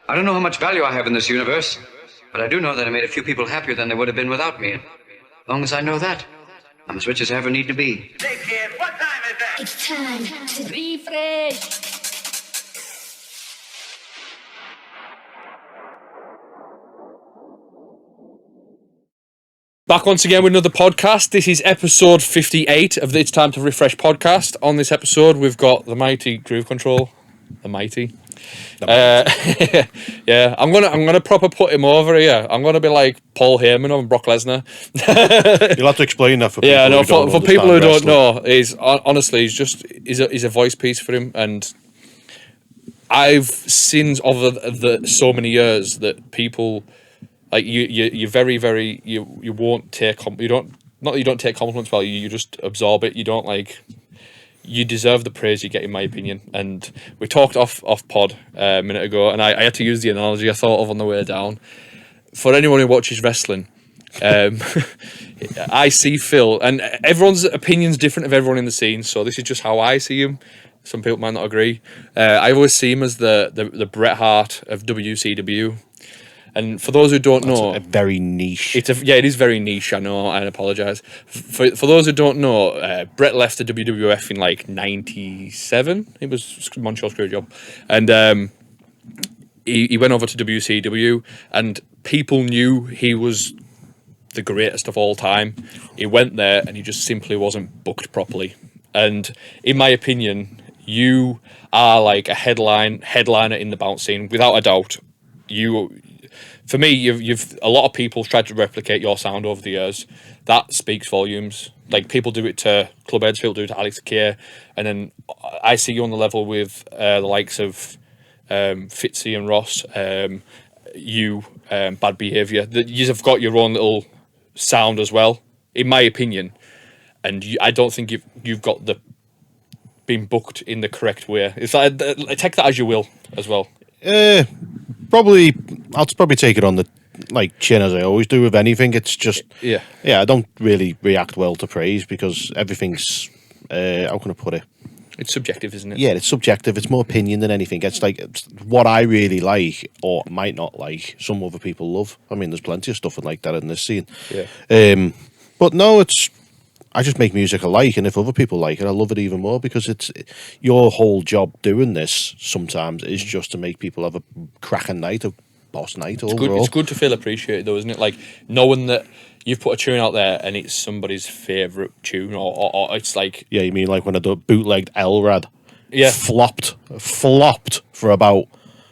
I don't know how much value I have in this universe, but I do know that I made a few people happier than they would have been without me. And as long as I know that, I'm as rich as I ever need to be. Hey kid, what time is that? It's time to refresh. Back once again with another podcast. This is episode 58 of the It's Time to Refresh podcast. On this episode, we've got the mighty Groove Control. The mighty. Yeah, I'm gonna proper put him over here. I'm gonna be like Paul Heyman and Brock Lesnar. You'll have to explain that for people. Yeah, no, for people who don't know, he's a voice piece for him, and I've seen over the so many years that people like you're very you won't take you don't take compliments well. You just absorb it. You don't like. You deserve the praise you get, in my opinion. And we talked off pod a minute ago, and I had to use the analogy I thought of on the way down. For anyone who watches wrestling, I see Phil, and everyone's opinion's different of everyone in the scene, so this is just how I see him. Some people might not agree. I always see him as the Bret Hart of WCW. And for those who don't know, a very niche. it is very niche. I know. I apologise. For those who don't know, Brett left the WWF in like '97. It was Montreal Screwjob, and he went over to WCW, and people knew he was the greatest of all time. He went there, and he just simply wasn't booked properly. And in my opinion, you are like a headliner in the bounce scene, without a doubt. For me, you've a lot of people tried to replicate your sound over the years. That speaks volumes. Like, people do it to Clubheads, people do it to Alex Kier, and then I see you on the level with the likes of Fitzy and Ross, Bad Behaviour. You've got your own little sound as well, in my opinion, and I don't think you've got been booked in the correct way. It's like, take that as you will as well. I'll probably take it on the chin, as I always do with anything. It's just I don't really react well to praise because everything's how can I put it? It's subjective, isn't it? Yeah, it's subjective. It's more opinion than anything. It's what I really like or might not like. Some other people love. I mean, there's plenty of stuff like that in this scene. Yeah. But no, I just make music I like, and if other people like it, I love it even more because it's your whole job doing this. Sometimes is just to make people have a cracking night, a boss night. Overall, it's good to feel appreciated, though, isn't it? Like knowing that you've put a tune out there and it's somebody's favourite tune, or it's like you mean like when I bootlegged Elrad, flopped for about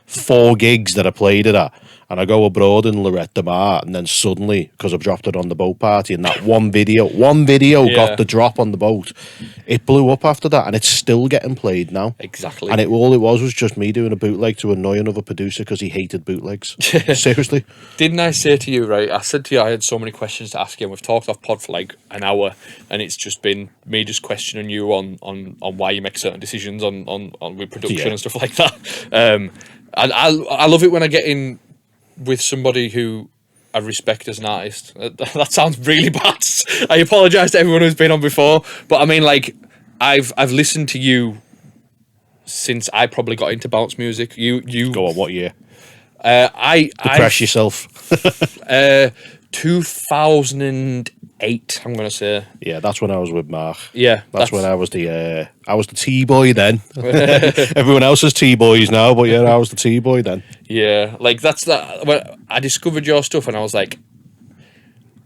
4 gigs that I played it at. And I go abroad in Lorette de Mar, and then suddenly, because I've dropped it on the boat party, and that one video got the drop on the boat, it blew up after that, and it's still getting played now. Exactly. And all it was just me doing a bootleg to annoy another producer because he hated bootlegs. Seriously. Didn't I say to you, right? I said to you I had so many questions to ask you, and we've talked off pod for like an hour, and it's just been me just questioning you on why you make certain decisions on with production and stuff like that. I love it when I get in with somebody who I respect as an artist. That sounds really bad. I apologise to everyone who's been on before, but I mean, like, I've listened to you since I probably got into bounce music. You go on, what year? Depress yourself. 2008, I'm gonna say. Yeah, that's when I was with Mark. Yeah, that's when I was the T-boy then. Everyone else is T-boys now, but yeah, I was the T-boy then. Yeah, like that's that. When I discovered your stuff, and I was like,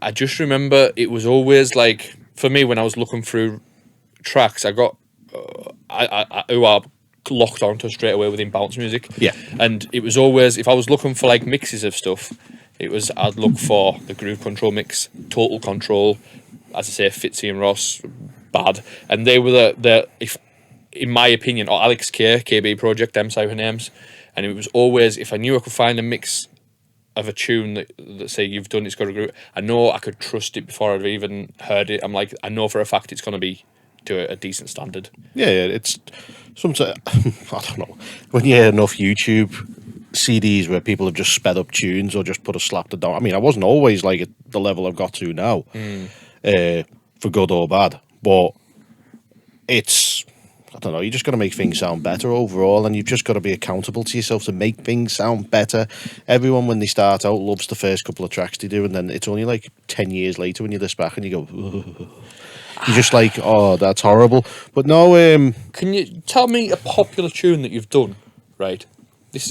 I just remember it was always like, for me, when I was looking through tracks, I got who are locked onto straight away within bounce music. Yeah, and it was always, if I was looking for like mixes of stuff, I'd look for the Groove Control mix, Total Control, as I say, Fitzy and Ross, Bad, and they were the if, in my opinion, or Alex KB Project, them type of names, and it was always, if I knew I could find a mix of a tune that say you've done, it's got a groove, I know I could trust it before I've even heard it. I'm like, I know for a fact it's going to be to a decent standard. Yeah, it's sometimes I don't know, when you hear enough YouTube CDs where people have just sped up tunes or just put a slap to down. I mean, I wasn't always like at the level I've got to now, for good or bad, but it's I don't know, you just got to make things sound better overall, and you've just got to be accountable to yourself to make things sound better. Everyone, when they start out, loves the first couple of tracks they do, and then it's only like 10 years later when you listen back and you go, ugh. You're just like, oh, that's horrible. But no, Can you tell me a popular tune that you've done, right? It's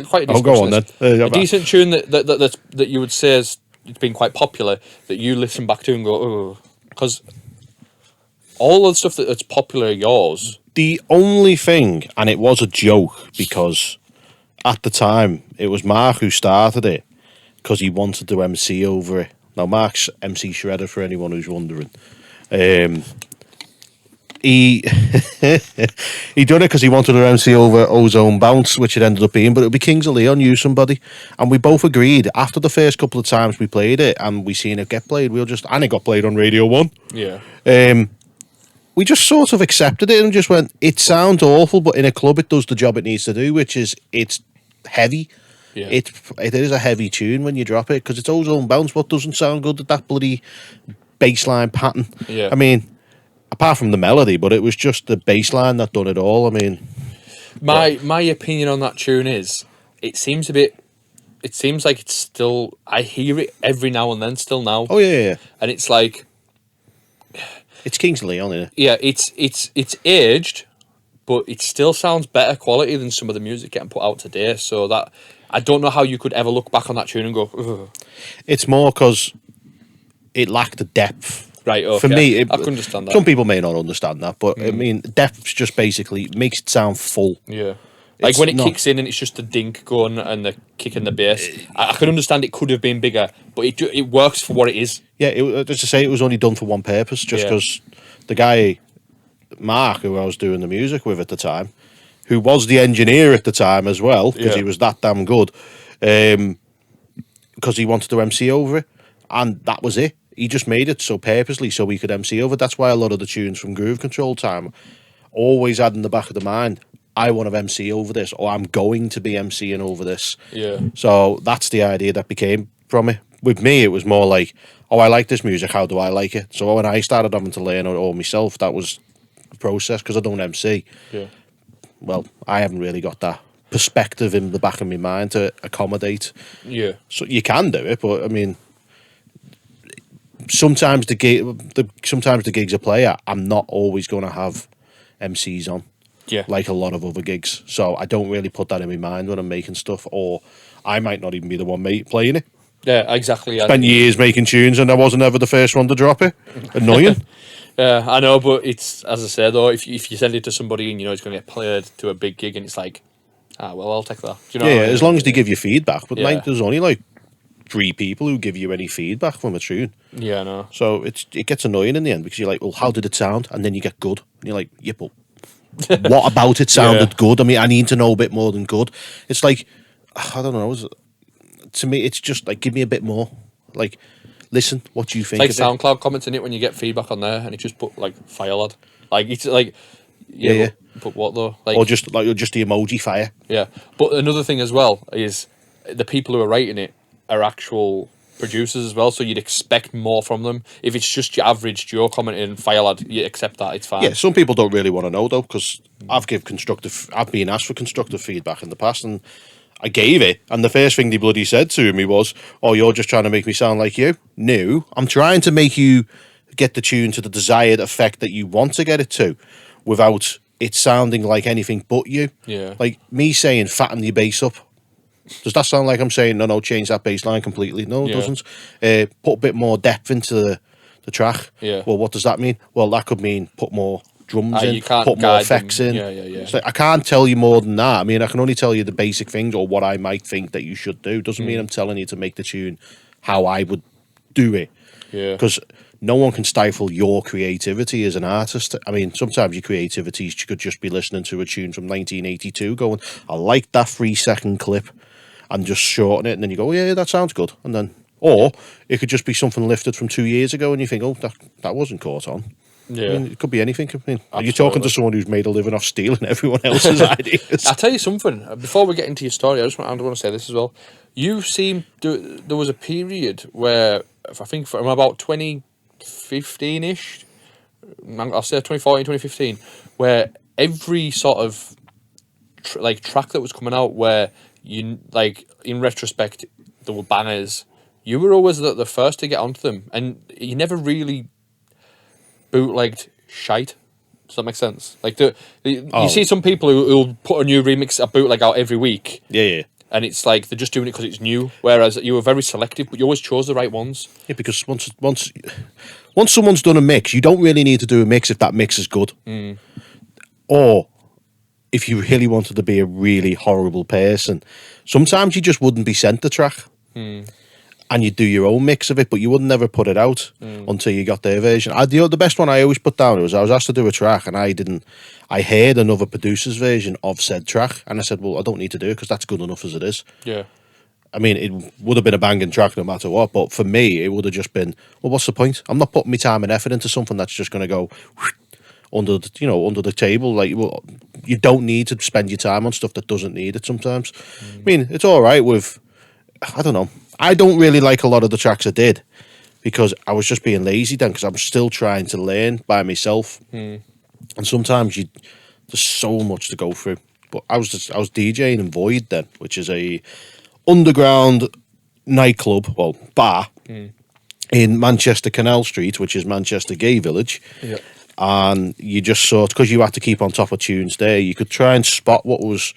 quite a discussion. go on then. A decent tune that you would say it's been quite popular, that you listen back to and go, oh, because all the stuff that's popular of yours. The only thing, and it was a joke because at the time it was Mark who started it because he wanted to MC over it. Now Mark's MC Shredder for anyone who's wondering. He he done it because he wanted to MC over Ozone Bounce, which it ended up being, but it would be Kings of Leon, You Somebody, and we both agreed after the first couple of times we played it and we seen it get played, and it got played on Radio 1. Yeah. We just sort of accepted it and just went, it sounds awful, but in a club it does the job it needs to do, which is it's heavy. Yeah. It is a heavy tune when you drop it because it's Ozone Bounce. What doesn't sound good at that bloody bassline pattern? Yeah. I mean, apart from the melody, but it was just the bassline that done it all. I mean, my opinion on that tune is it seems like it's still, I hear it every now and then still now. oh yeah. And it's like, It's Kings of Leon, isn't it? yeah, it's aged, but it still sounds better quality than some of the music getting put out today. So that I don't know how you could ever look back on that tune and go, ugh. It's more because it lacked the depth. Right, okay. For me, I can understand that. Some people may not understand that, but I mean, depth just basically makes it sound full. Yeah. Like It's when it not- kicks in and it's just the dink going and the kick in the bass. I can understand it could have been bigger, but it works for what it is. Yeah, just to say, it was only done for one purpose, just Yeah. because the guy, Mark, who I was doing the music with at the time, who was the engineer at the time as well, because Yeah. he was that damn good, because he wanted to MC over it, and that was it. He just made it so purposely so he could MC over it. That's why a lot of the tunes from Groove Control time always had in the back of the mind, I want to MC over this, or I'm going to be MCing over this. Yeah. So that's the idea that became from it. With me, it was more like, oh, I like this music, how do I like it? So when I started having to learn it all myself, that was the process, because I don't MC. Yeah. Well, I haven't really got that perspective in the back of my mind to accommodate. Yeah. So you can do it, but I mean, sometimes the gigs I play at, I'm not always going to have MCs on. Yeah. Like a lot of other gigs. So I don't really put that in my mind when I'm making stuff, or I might not even be the one playing it. Yeah, exactly. Spent years making tunes and I wasn't ever the first one to drop it. Annoying. Yeah, I know, but it's, as I said, though, if you send it to somebody and you know it's going to get played to a big gig and it's like, well, I'll take that. Do you know Yeah, what I mean? as long as they give you feedback. But Yeah. like, there's only like 3 people who give you any feedback from a tune. Yeah, I know. So it gets annoying in the end because you're like, well, how did it sound? And then you get good. And you're like, yeah, but what about it sounded Yeah. good? I mean, I need to know a bit more than good. It's like, I don't know. To me, it's just like, give me a bit more. Like, listen, what do you think? Like of it? SoundCloud comments in it when you get feedback on there and it just put like fire lad. Like it's like Yeah. But what though? Like Or just the emoji fire. yeah. But another thing as well is the people who are writing it are actual producers as well, so you'd expect more from them. If it's just your average Joe commenting fire lad, you accept that, it's fine. Yeah, some people don't really want to know though, because I've been asked for constructive feedback in the past, and I gave it, and the first thing they bloody said to me was, "Oh, you're just trying to make me sound like you." No, I'm trying to make you get the tune to the desired effect that you want to get it to, without it sounding like anything but you. Yeah. Like me saying, "Fatten your bass up." Does that sound like I'm saying, no, change that bass line completely? No, it Yeah. doesn't. Put a bit more depth into the track. Yeah. Well, what does that mean? Well, that could mean put more drums in, You can't put more guide effects them. in. Yeah. It's like, I can't tell you more than that. I mean, I can only tell you the basic things or what I might think that you should do. Doesn't mean I'm telling you to make the tune how I would do it. Yeah. Because no one can stifle your creativity as an artist. I mean, sometimes your creativity could just be listening to a tune from 1982 going, I like that 3-second clip, and just shorten it, and then you go, oh, yeah, that sounds good. And then, or it could just be something lifted from 2 years ago and you think, oh, that wasn't caught on. Yeah. I mean, it could be anything. I mean, you're Absolutely. talking to someone who's made a living off stealing everyone else's ideas. I'll tell you something. Before we get into your story, I want to say this as well. You seem there was a period where I think from about 2015-ish, I'll say 2014, 2015, where every sort of track that was coming out where you like in retrospect there were bangers, you were always the first to get onto them, and you never really bootlegged shite. Does that make sense? Like you see some people who'll put a new remix, a bootleg out every week. Yeah. And it's like they're just doing it because it's new. Whereas you were very selective, but you always chose the right ones. Yeah, because once someone's done a mix, you don't really need to do a mix if that mix is good. Or if you really wanted to be a really horrible person, sometimes you just wouldn't be sent the track. And you'd do your own mix of it, but you would never put it out until you got their version. The best one I always put down was I was asked to do a track, and I heard another producer's version of said track, and I said, well, I don't need to do it because that's good enough as it is. Yeah. I mean, it would have been a banging track no matter what, but for me, it would have just been, well, what's the point? I'm not putting my time and effort into something that's just going to go under the table. Like, well, you don't need to spend your time on stuff that doesn't need it sometimes. I mean, it's all right with, I don't know. I don't really like a lot of the tracks I did because I was just being lazy then, because I'm still trying to learn by myself. And sometimes there's so much to go through. But I was DJing in Void then, which is a underground nightclub, well, bar in Manchester Canal Street, which is Manchester Gay Village. Yeah. And you just sort, because you had to keep on top of tunes there, you could try and spot what was,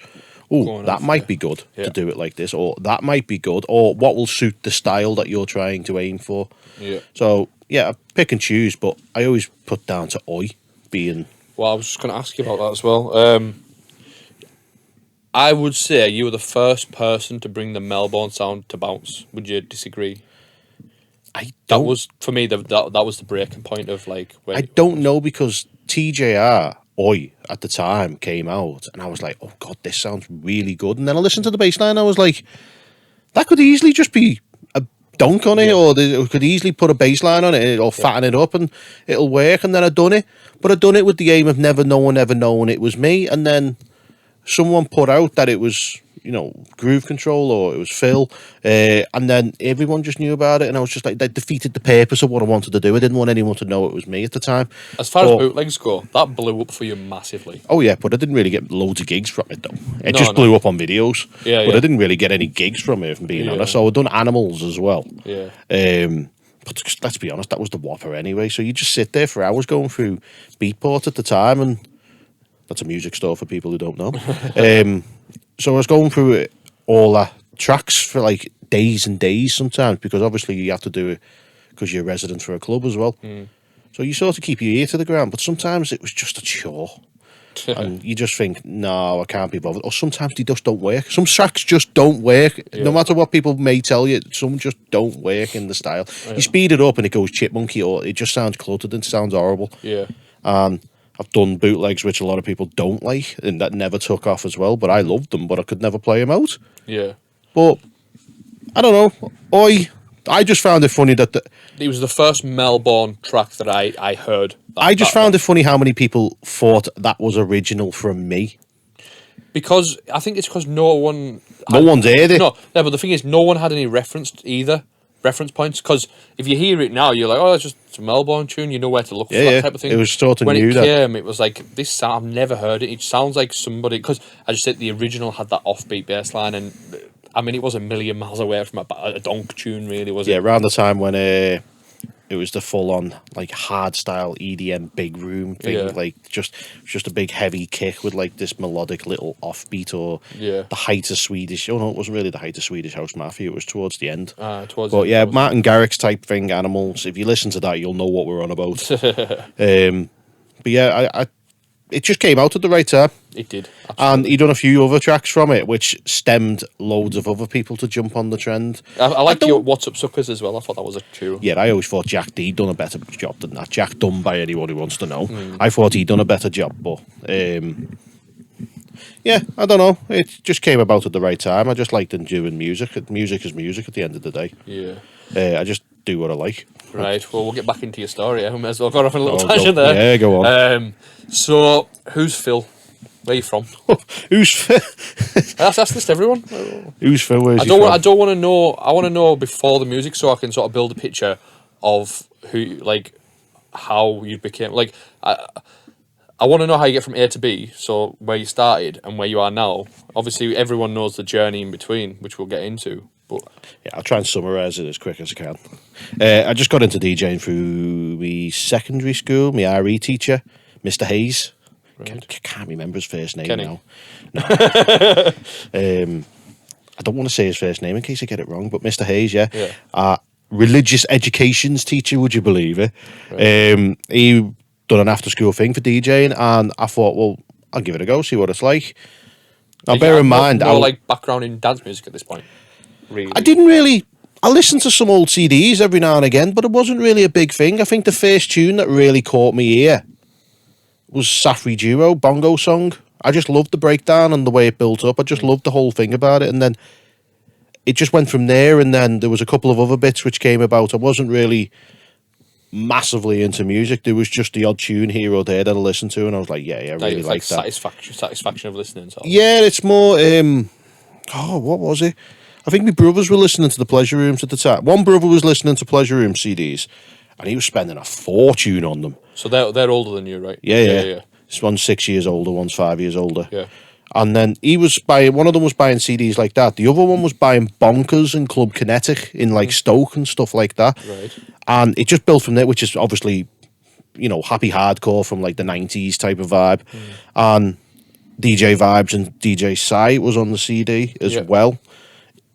that might be good to do it like this, or that might be good, or what will suit the style that you're trying to aim for. Yeah. So, yeah, I pick and choose, but I always put down to Oi being... Well, I was just going to ask you about that as well. I would say you were the first person to bring the Melbourne sound to bounce. Would you disagree? That was, for me, that was the breaking point of like... When I don't know, because TJR... Oi at the time came out, and I was like, oh god, this sounds really good. And then I listened to the bass line, I was like, that could easily just be a donk on it, or they could easily put a bass line on it or fatten it up and it'll work. And then I done it, but I done it with the aim of never knowing it was me. And then someone put out that it was, Groove Control, or it was Phil, and then everyone just knew about it, and I was just like, that defeated the purpose of what I wanted to do. I didn't want anyone to know it was me at the time. As far as bootlegs go, that blew up for you massively. Oh yeah, but I didn't really get loads of gigs from it though. It just blew up on videos. But I didn't really get any gigs from it, if I'm being honest. So I've done Animals as well. Yeah. But let's be honest, that was the whopper anyway. So you just sit there for hours going through Beatport at the time, and that's a music store for people who don't know. So I was going through all the tracks for like days and days sometimes, because obviously you have to do it because you're a resident for a club as well. So you sort of keep your ear to the ground, but sometimes it was just a chore. And you just think, no, I can't be bothered. Or sometimes they just don't work. Some tracks just don't work. No matter what people may tell you, some just don't work in the style. You speed it up and it goes chipmunky, or it just sounds cluttered and sounds horrible. Yeah. And I've done bootlegs which a lot of people don't like, and that never took off as well, but I loved them, but I could never play them out. Yeah. But I don't know. I just found it funny that it was the first Melbourne track that I heard. I just found it funny how many people thought that was original from me. Because I think it's because no one's heard it. No, but the thing is, no one had any reference points. Because if you hear it now, you're like, oh, it's a Melbourne tune. You know where to look for that type of thing. It was sort of when new. When it came, it was like, this sound, I've never heard it. It sounds like somebody, because I just said the original had that offbeat bass line, and I mean, it was a million miles away from a donk tune, really, was it? Yeah, around the time when it was the full-on like hard style EDM big room thing, like just a big heavy kick with like this melodic little offbeat, or the height of Swedish. Oh no, it wasn't really the height of Swedish House Mafia. It was towards the end. Martin Garrix type thing, Animals. If you listen to that, you'll know what we're on about. But yeah, it just came out at the right time. It did. Absolutely. And he done a few other tracks from it, which stemmed loads of other people to jump on the trend. I like your What's Up Suckers as well. I thought that was a tune. Yeah, I always thought Jack D done a better job than that. Jack Dunn, by anyone who wants to know. I thought he'd done a better job, but yeah, I don't know. It just came about at the right time. I just liked doing music. Music is music at the end of the day. Yeah. I just do what I like. Right, well, we'll get back into your story. I may as well go off on a little tangent there. Yeah, go on. So, who's Phil? Where are you from? Who's Phil? That's this to everyone. Who's Phil? Where's I don't want to know. I want to know before the music, so I can sort of build a picture of who, like, how you became. Like, I want to know how you get from A to B, so where you started and where you are now. Obviously, everyone knows the journey in between, which we'll get into. But Yeah, I'll try and summarise it as quick as I can. I just got into DJing through my secondary school, my RE teacher, Mr. Hayes. Can't remember his first name Kenny. now. No. I don't want to say his first name in case I get it wrong, but Mr. Hayes, yeah. Religious educations teacher, would you believe it? Right. He done an after-school thing for DJing, and I thought, well, I'll give it a go, see what it's like. Now, bear in mind, no like background in dance music at this point. Really, I didn't really. I listened to some old CDs every now and again, but it wasn't really a big thing. I think the first tune that really caught me ear was Safri Duo, Bongo Song. I just loved the breakdown and the way it built up. I just loved the whole thing about it, and then it just went from there. And then there was a couple of other bits which came about. I wasn't really massively into music. There was just the odd tune here or there that I listened to, and I was like, yeah, I really like that. Satisfaction of listening. Sort of. Yeah, it's more. What was it? I think my brothers were listening to the Pleasure Rooms at the time. One brother was listening to Pleasure Room CDs, and he was spending a fortune on them. So they're older than you, right? Yeah. This one's 6 years older, one's 5 years older. Yeah. And then he was buying. One of them was buying CDs like that. The other one was buying Bonkers and Club Kinetic in like Stoke and stuff like that. Right. And it just built from there, which is obviously, happy hardcore from like the 90s type of vibe. And DJ Vibes and DJ Sai was on the CD as well.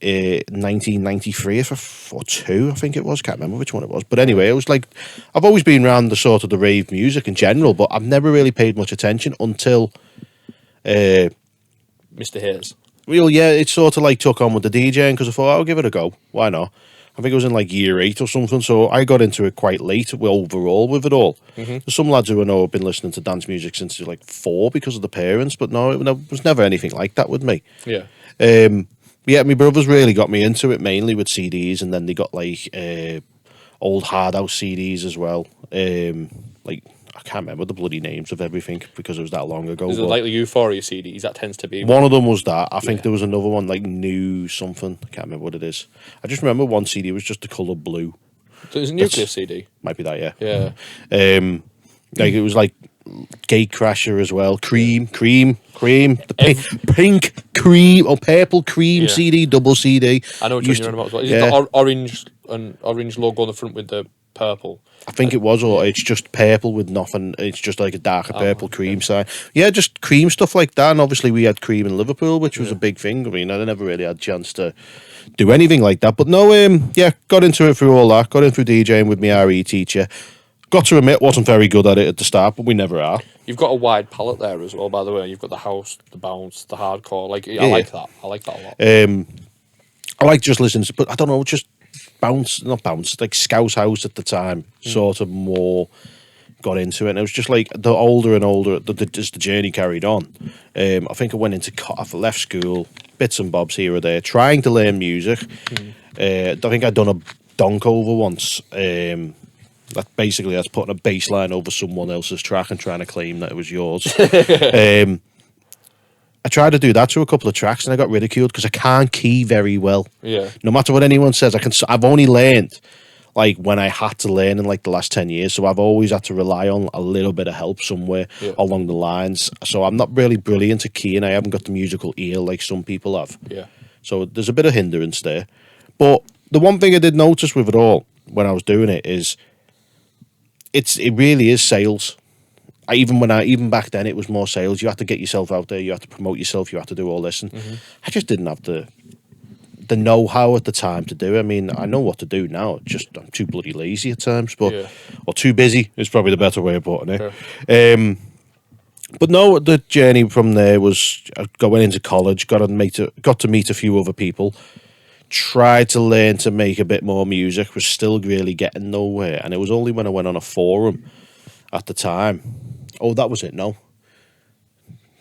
1993 or 2, I think it was. Can't remember which one it was. But anyway, it was like, I've always been around the sort of the rave music in general, but I've never really paid much attention until Mr. Hayes. Well, yeah, it sort of like took on with the DJing because I thought, I'll give it a go. Why not? I think it was in like year 8 or something, so I got into it quite late overall with it all. There's some lads who I know have been listening to dance music since they're like 4 because of the parents, but no, it was never anything like that with me. Yeah. Yeah, my brothers really got me into it, mainly with CDs, and then they got like old hard house CDs as well. Like, I can't remember the bloody names of everything because it was that long ago. Is it like the Euphoria CDs? That tends to be one of them was that. I think there was another one like New something. I can't remember what it is. I just remember one CD was just the colour blue. So it was a Nuclear CD. Might be that, yeah. Yeah. Like it was like Gatecrasher as well. Cream, the pink cream or purple cream CD, double CD. I know what you're on about as well. Is it the orange logo on the front with the purple? I think it was, or it's just purple with nothing. It's just like a darker purple cream side. Yeah, just cream stuff like that. And obviously we had cream in Liverpool, which was a big thing. I mean, I never really had a chance to do anything like that. But no, got into it through all that. Got in through DJing with my RE teacher. Got to admit, wasn't very good at it at the start, but we never are. You've got a wide palette there as well, by the way. You've got the house, the bounce, the hardcore. Like, I like that. I like that a lot. I like just listening to, but I don't know, just not bounce, like Scouse House at the time, sort of more got into it. And it was just like the older and older, as the journey carried on. I think I went into, I left school, bits and bobs here or there, trying to learn music. I think I'd done a donk over once. That basically that's putting a bass line over someone else's track and trying to claim that it was yours. I tried to do that to a couple of tracks and I got ridiculed because I can't key very well. Yeah. No matter what anyone says, I've only learned like when I had to learn in like the last 10 years. So I've always had to rely on a little bit of help somewhere along the lines. So I'm not really brilliant at keying. I haven't got the musical ear like some people have. Yeah. So there's a bit of hindrance there. But the one thing I did notice with it all when I was doing it is it really is sales. Even back then, it was more sales. You had to get yourself out there. You had to promote yourself. You had to do all this, and I just didn't have the know-how at the time to do it. I mean, I know what to do now. I'm too bloody lazy at times, or too busy is probably the better way of putting it. Yeah. But no, the journey from there was going into college. Got to meet a few other people. Tried to learn to make a bit more music. Was still really getting nowhere, and it was only when I went on a forum at the time. Oh, that was it. No,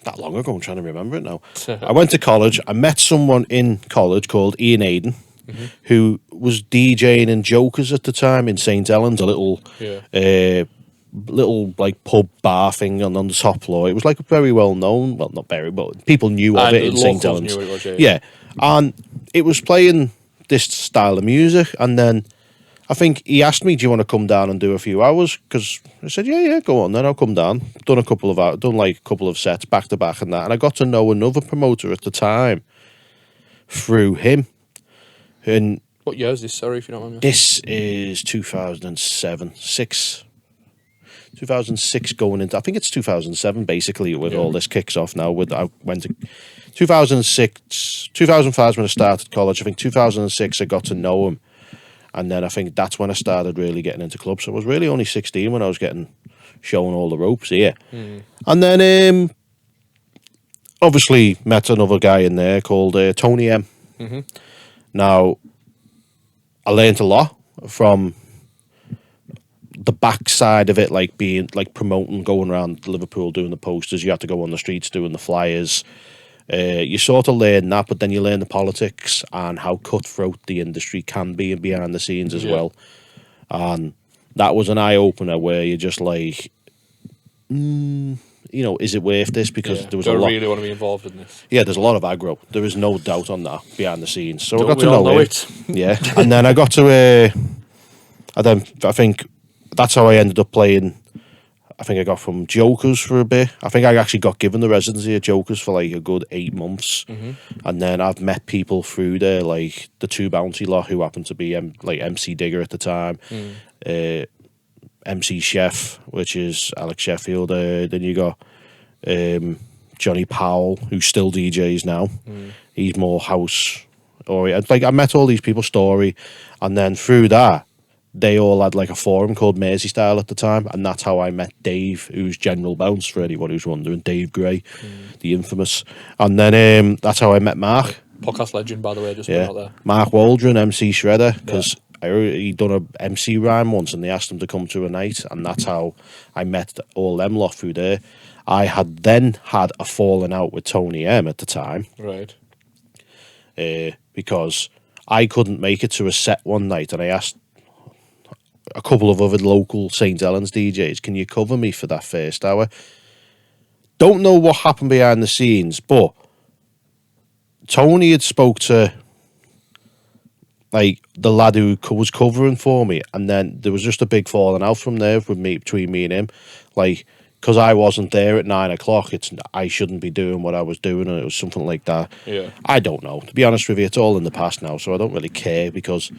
that long ago. I'm trying to remember it now. I went to college. I met someone in college called Ian Aiden, who was DJing in Jokers at the time in St. Helens, a little like pub bar thing on the top floor. It was like very well known. Well, not very, but people knew of it in St. Helens. Yeah, and it was playing this style of music, and then I think he asked me, "Do you want to come down and do a few hours?" Because I said, "Yeah, go on." Then I'll come down. Done a couple of hours, done like a couple of sets back to back and that, and I got to know another promoter at the time through him. And What year is this? Sorry if you don't mind me. this is 2007, 2006 going into, I think it's 2007 basically with all this kicks off now. I went to 2006, 2005 is when I started college. I think 2006 I got to know him. And then I think that's when I started really getting into clubs. So I was really only 16 when I was shown all the ropes here. And then obviously met another guy in there called Tony M. Now, I learned a lot from the backside of it, like being like promoting, going around Liverpool doing the posters. You had to go on the streets doing the flyers. You sort of learn that, but then you learn the politics and how cutthroat the industry can be and behind the scenes as well. And that was an eye opener where you're just like, is it worth this? Because there was a lot. Really want to be involved in this. Yeah, there's a lot of aggro. There is no doubt on that behind the scenes. So I got We to all know know him. it. Yeah, and then I got to. I think that's how I ended up playing. I think I got from Jokers for a bit. I think I actually got given the residency at Jokers for like a good 8 months. And then I've met people through there, like the Two Bounty lot who happened to be like MC Digger at the time, MC Chef, which is Alex Sheffield. Then you got Johnny Powell, who still DJs now. He's more house oriented. Like I met all these people, Story, and then through that, they all had like a forum called Mersey Style at the time, and that's how I met Dave, who's General Bounce for anyone who's wondering. Dave Gray, the infamous, and then that's how I met Mark. Podcast legend, by the way, just put out there. Mark Waldron, MC Shredder, because he'd done a MC rhyme once, and they asked him to come to a night, and that's how I met all them lot through there. I had then had a falling out with Tony M at the time, Right. because I couldn't make it to a set one night, and I asked a couple of other local St. Helens DJs, can you cover me for that first hour? Don't know what happened behind the scenes, but Tony had spoke to like the lad who was covering for me, and then there was just a big falling out from there between me and him, like because I wasn't there at 9 o'clock. I shouldn't be doing what I was doing, and it was something like that. Yeah. I don't know, to be honest with you. It's all in the past now, so I don't really care because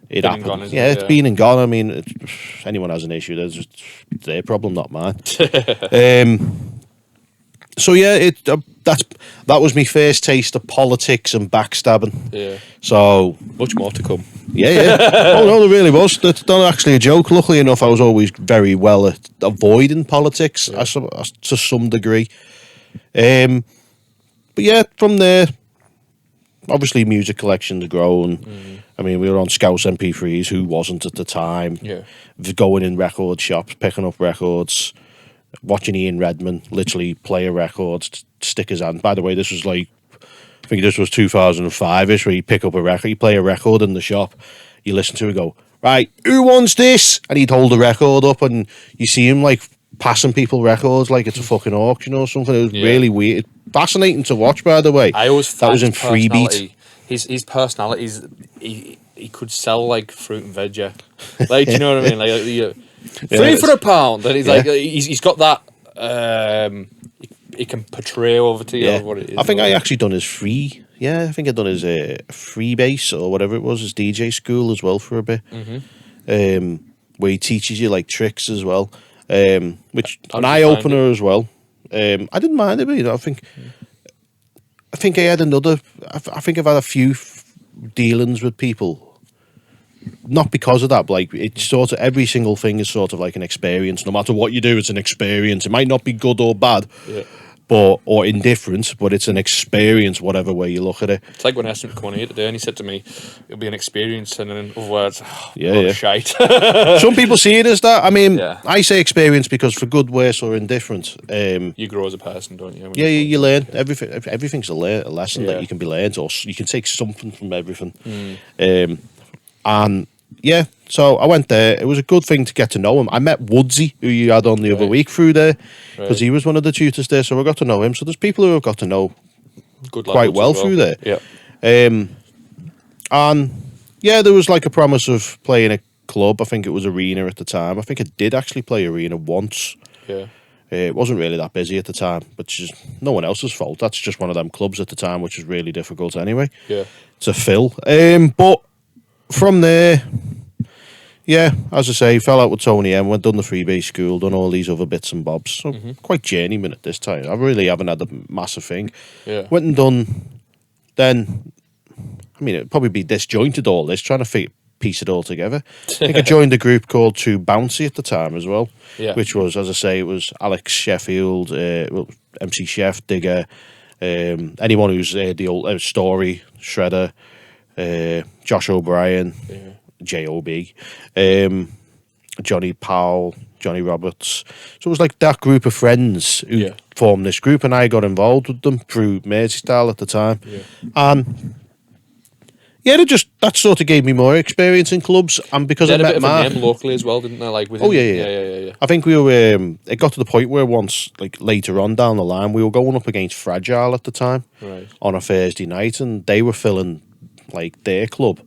it Been and happened. gone, It's been and gone. I mean, if anyone has an issue, it's their problem, not mine. So yeah, that was my first taste of politics and backstabbing. Yeah. So Much more to come. yeah. Oh no, there really was. That's not actually a joke. Luckily enough, I was always very well at avoiding politics to some degree. But yeah, from there, obviously music collections grown. I mean, we were on Scouse MP3s, who wasn't at the time. Yeah. Going in record shops, picking up records, watching Ian Redman literally play a record, stick his hand. By the way, this was like, I think this was 2005-ish, where you pick up a record, you play a record in the shop, you listen to it, go, right, who wants this? And he'd hold the record up, and you see him like passing people records like it's a fucking auction or something. It was really weird. Fascinating to watch, by the way. I always that was in found Freebeat. His personalities, he could sell like fruit and veg, yeah. Like, do you know what I mean? Like, free for £1. And he's like, he's got that. He can portray over to you what it is. I think I actually done his free. Yeah, I think I done his free base or whatever it was, his DJ school as well for a bit. Where he teaches you like tricks as well, which an eye opener as well. I didn't mind it, but I think I had another. I think I've had a few dealings with people. Not because of that, but like it's sort of every single thing is sort of like an experience. No matter what you do, it's an experience. It might not be good or bad, or indifferent, but it's an experience, whatever way you look at it. It's like when I asked him to come on here today, and he said to me, "It'll be an experience," and in other words, shite. Some people see it as that. I mean, I say experience because for good, worse, or indifferent, you grow as a person, don't you? You learn everything. Everything's a lesson that you can be learned, or you can take something from everything. And yeah, so I went there. It was a good thing to get to know him. I met Woodsy, who you had on the other week through there, because he was one of the tutors there. So I got to know him. So there's people who I've got to know quite well through there. Yeah. And yeah, there was like a promise of playing club. I think it was Arena at the time. I think it did actually play Arena once. Yeah. It wasn't really that busy at the time, which is no one else's fault. That's just one of them clubs at the time, which was really difficult anyway to fill. But from there, yeah, as I say, fell out with Tony M, went done the freebase school, done all these other bits and bobs. So quite journeyman at this time. I really haven't had a massive thing. Yeah. Went and done, then, I mean, it'd probably be disjointed all this, trying to piece it all together. I think I joined a group called Too Bouncy at the time as well, which was, as I say, it was Alex Sheffield, MC Chef, Digger, anyone who's the old Story, Shredder, Josh O'Brien, J.O.B., Johnny Powell, Johnny Roberts. So it was like that group of friends who formed this group, and I got involved with them through Mersey style at the time. And that sort of gave me more experience in clubs, and because I met a Mark name locally as well, didn't they? Like within, yeah. I think we were. It got to the point where once, like later on down the line, we were going up against Fragile at the time on a Thursday night, and they were filling like their club,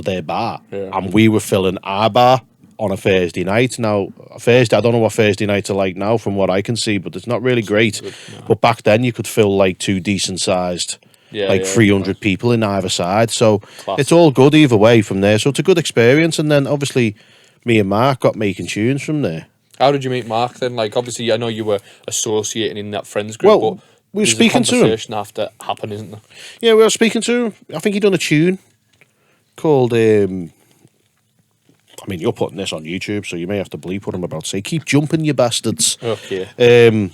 their bar, and we were filling our bar on a Thursday night. Now, I don't know what Thursday nights are like now, from what I can see, but it's not really great. But back then, you could fill like two decent sized. 300 people in either side, so it's all good either way from there. So it's a good experience, and then obviously me and Mark got making tunes from there. How did you meet Mark then? Like, obviously, I know you were associating in that friends group, but we were speaking to him. Conversation have to happen, isn't there? Yeah, we were speaking to him. I think he done a tune called. I mean, you're putting this on YouTube, so you may have to bleep what I'm about to say. Keep jumping, you bastards. Okay.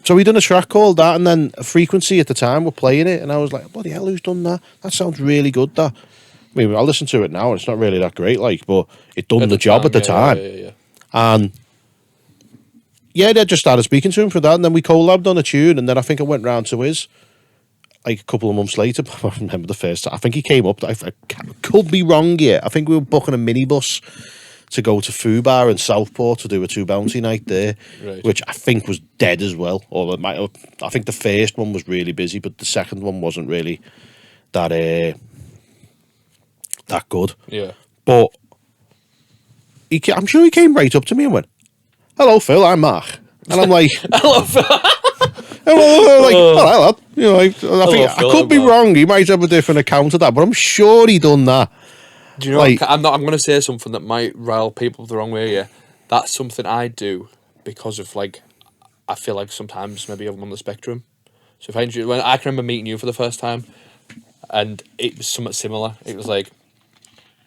So we done a track called that, and then Frequency at the time were playing it, and I was like, bloody hell, who's done that? That sounds really good, that. I mean, I listen to it now, and it's not really that great, like, but it done the job at the time. And they just started speaking to him for that, and then we collabed on a tune, and then I think I went round to his, like, a couple of months later. I remember the first time. I think he came up, I could be wrong here. I think we were booking a minibus to go to Fubar in Southport to do a Too Bouncy night there, which I think was dead as well. Or I think the first one was really busy, but the second one wasn't really that good. Yeah. But I'm sure he came right up to me and went, "Hello, Phil, I'm Mark," and I'm like, "Hello, Phil." And I'm like, "Hello, lad." You know, I think Phil, I could be wrong. He might have a different account of that, but I'm sure he done that. Do you know? Like, I'm going to say something that might rile people the wrong way. Yeah, that's something I do because of like, I feel like sometimes maybe I'm on the spectrum. So when I can remember meeting you for the first time, and it was somewhat similar. It was like,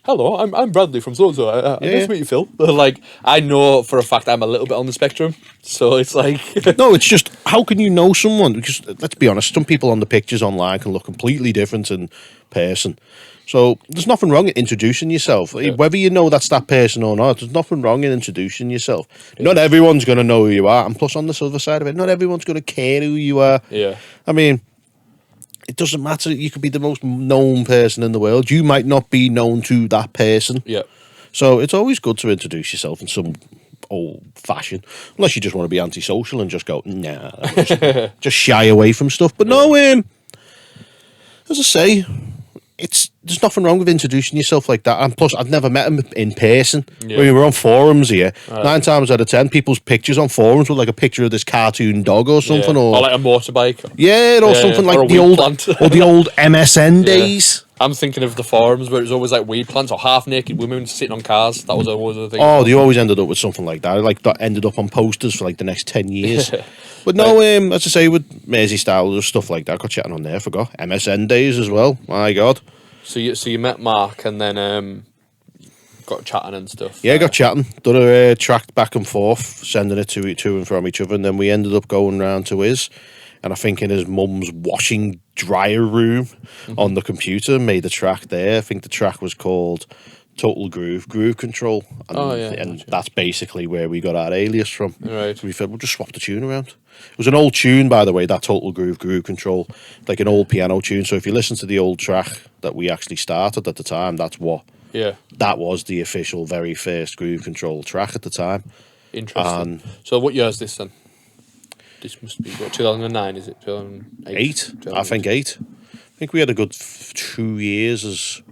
"Hello, I'm Bradley from so. Nice to meet you, Phil." Like, I know for a fact I'm a little bit on the spectrum, so it's like no, it's just how can you know someone? Because let's be honest, some people on the pictures online can look completely different in person. So there's nothing wrong in introducing yourself. Whether you know that's that person or not, there's nothing wrong in introducing yourself. Not everyone's going to know who you are. And plus, on this other side of it, not everyone's going to care who you are. Yeah. I mean, it doesn't matter. You could be the most known person in the world. You might not be known to that person. Yeah. So it's always good to introduce yourself in some old fashion. Unless you just want to be antisocial and just go, nah. Just shy away from stuff. But no, as I say, there's nothing wrong with introducing yourself like that. And plus, I've never met him in person. Yeah. When we were on forums here, 9 times out of 10, people's pictures on forums were like a picture of this cartoon dog or something, or like a motorbike. Yeah, or something like the old or the old MSN days. I'm thinking of the forums where it was always like weed plants or half-naked women sitting on cars. That was always the thing. Oh, they always ended up with something like that. Like that ended up on posters for like the next 10 years. But no, as I say, with Mersey style, there's stuff like that. Got chatting on there. Forgot MSN days as well. My God. So you met Mark and then got chatting and stuff. Yeah, got chatting. Done a track back and forth, sending it to and from each other, and then we ended up going round to his. And I think in his mum's washing dryer room on the computer, made a track there. I think the track was called Total Groove Control. And that's basically where we got our alias from. Right. So we said, we'll just swap the tune around. It was an old tune, by the way, that Total Groove Control, like an old piano tune. So if you listen to the old track that we actually started at the time, that was the official very first Groove Control track at the time. Interesting. So what year is this then? This must be, what, 2009, is it? 2008? I think 8. I think we had a good 2 years as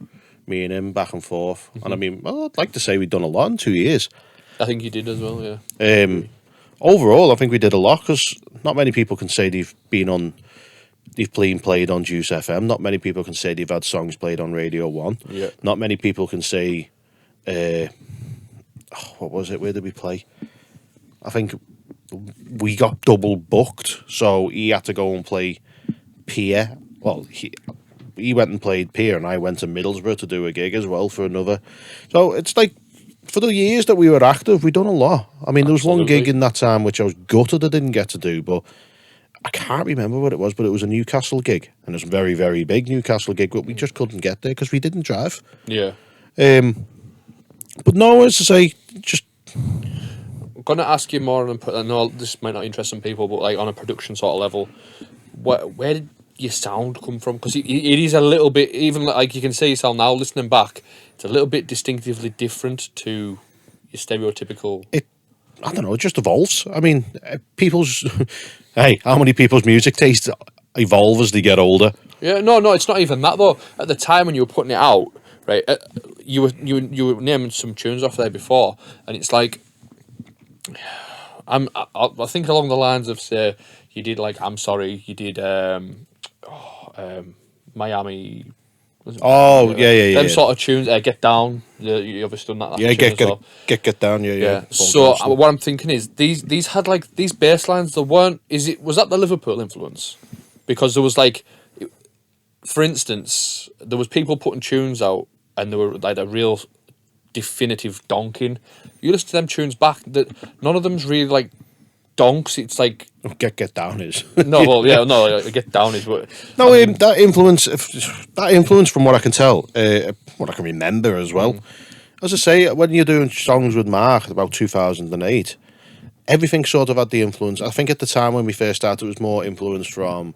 me and him back and forth. And I mean, well, I'd like to say we've done a lot in 2 years. I think you did as well, yeah. Overall, I think we did a lot because not many people can say they've played on Juice FM. Not many people can say they've had songs played on Radio 1. Yeah. Not many people can say, what was it? Where did we play? I think we got double booked, so he had to go and play Pier. Well, he went and played Pier, and I went to Middlesbrough to do a gig as well for another. So it's like, for the years that we were active, we've done a lot. I mean, there was one gig in that time which I was gutted I didn't get to do, but I can't remember what it was, but it was a Newcastle gig, and it was a very, very big Newcastle gig, but we just couldn't get there because we didn't drive. Yeah. But no, as I say, just... I'm going to ask you more, I know this might not interest some people, but like on a production sort of level, where did your sound come from? Because it is a little bit, even like you can see yourself now listening back, it's a little bit distinctively different to your stereotypical... I don't know, it just evolves. I mean, people's... hey, how many people's music tastes evolve as they get older? Yeah, no, it's not even that though. At the time when you were putting it out, right, you were naming some tunes off there before, and it's like... I think along the lines of, say, you did like I'm Sorry, you did Miami. Oh, yeah. Them sort of tunes. Get Down. You obviously done that. Yeah, get down. Yeah. So what I'm thinking is these had like these bass lines. There weren't. Was that the Liverpool influence? Because there was like, for instance, there was people putting tunes out, and there were like a real definitive donking. You listen to them tunes back, that none of them's really like donks. It's like Get Down is Get Down is what. No, that influence from what I can tell, what I can remember as well. As I say, when you're doing songs with Mark about 2008, everything sort of had the influence. I think at the time when we first started, it was more influence from.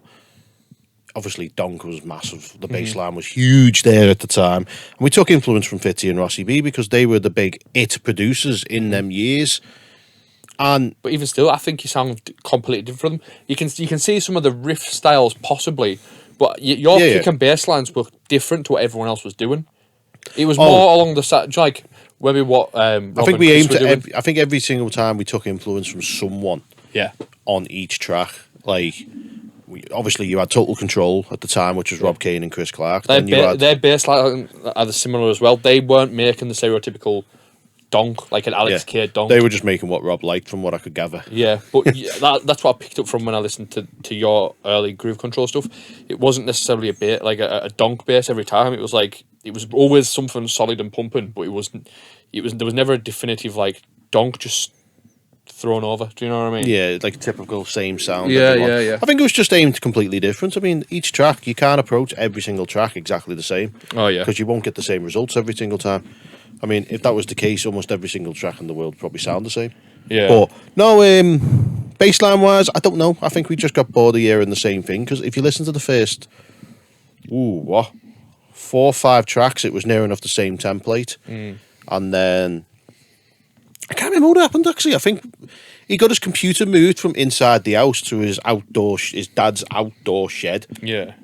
Obviously, donk was massive. The bass line was huge there at the time. And we took influence from Fitzy and Rossi B because they were the big it producers in them years. But even still, I think you sound completely different from them. You can see some of the riff styles possibly, but your kick and bass lines were different to what everyone else was doing. It was more along the side, like maybe what I think we aimed to. I think every single time we took influence from someone. Yeah. On each track, like. Obviously, you had Total Control at the time, which was Rob Kane and Chris Clark. Their bass line are similar as well. They weren't making the stereotypical donk, like an Alex Kidd donk. They were just making what Rob liked, from what I could gather. Yeah, but that's what I picked up from when I listened to your early Groove Control stuff. It wasn't necessarily a donk bass every time. It was always something solid and pumping, but there was never a definitive like donk just thrown over. Do you know what I mean? Yeah, like typical same sound. Yeah. I think it was just aimed completely different. I mean, each track, you can't approach every single track exactly the same. Oh, yeah. Because you won't get the same results every single time. I mean, if that was the case, almost every single track in the world would probably sound the same. Yeah. But, no, baseline wise, I don't know. I think we just got bored of hearing the same thing. Because if you listen to the first, 4 or 5 tracks, it was near enough the same template. And then... I can't remember what happened, actually. I think he got his computer moved from inside the house to his dad's outdoor shed. Yeah.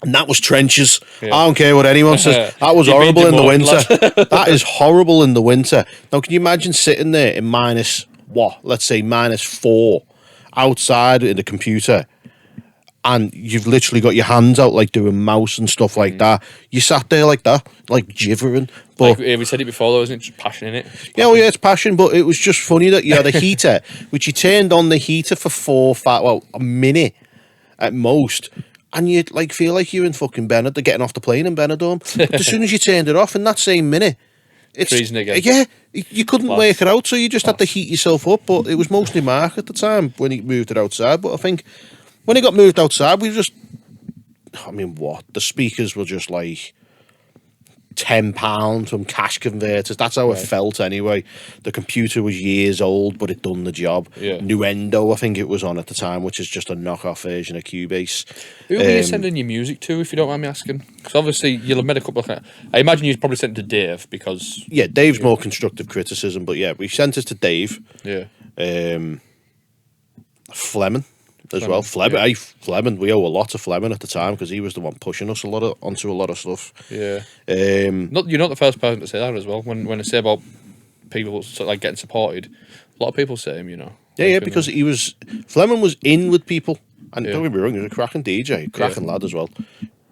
And that was trenches. Yeah. I don't care what anyone says. That was horrible in the winter. That is horrible in the winter. Now, can you imagine sitting there in let's say -4 outside in the computer, and you've literally got your hands out like doing mouse and stuff like that. You sat there like that, like jibbering. But we said it before, though, isn't it? Just passion in it. Yeah, it's passion, but it was just funny that you had a heater, which you turned on the heater for 4 or 5, a minute at most, and you'd like feel like you're in fucking Benidorm, getting off the plane in Benidorm. But as soon as you turned it off in that same minute, it's freezing again. Yeah, you couldn't work it out, so you just had to heat yourself up. But it was mostly Mark at the time when he moved it outside. But I think when it got moved outside, the speakers were just like £10 from cash converters. That's how it felt anyway. The computer was years old, but it done the job. Yeah. Nuendo, I think it was on at the time, which is just a knockoff version of Cubase. Who were you sending your music to, if you don't mind me asking? Because obviously you'll have made a couple of... I imagine you'd probably sent it to Dave, because... Yeah, Dave's more constructive criticism, but yeah, we sent it to Dave. Yeah. Fleming. as well. Fleming, we owe a lot to Fleming at the time because he was the one pushing us onto a lot of stuff. Yeah. You're not the first person to say that as well. When I say about people sort of like getting supported, a lot of people say him, you know. Yeah, because Fleming was in with people, and don't get me wrong, he was a cracking DJ, cracking lad as well.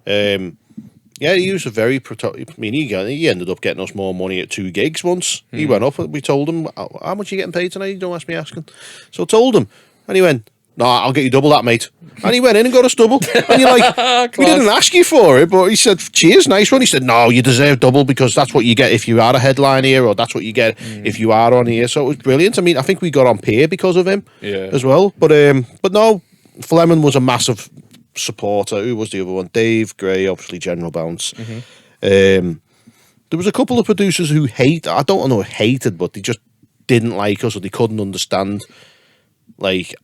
Yeah, he was a very protective. I mean, he ended up getting us more money at 2 gigs once. He went up, and we told him, how much are you getting paid tonight? Don't ask me asking. So I told him, and he went, no, I'll get you double that, mate. And he went in and got us double. And you're like, we didn't ask you for it, but he said, cheers, nice one. He said, no, you deserve double because that's what you get if you are a headline here, or that's what you get if you are on here. So it was brilliant. I mean, I think we got on peer because of him as well. But no, Fleming was a massive supporter. Who was the other one? Dave Gray, obviously General Bounce. There was a couple of producers who I don't know, hated, but they just didn't like us, or they couldn't understand, like,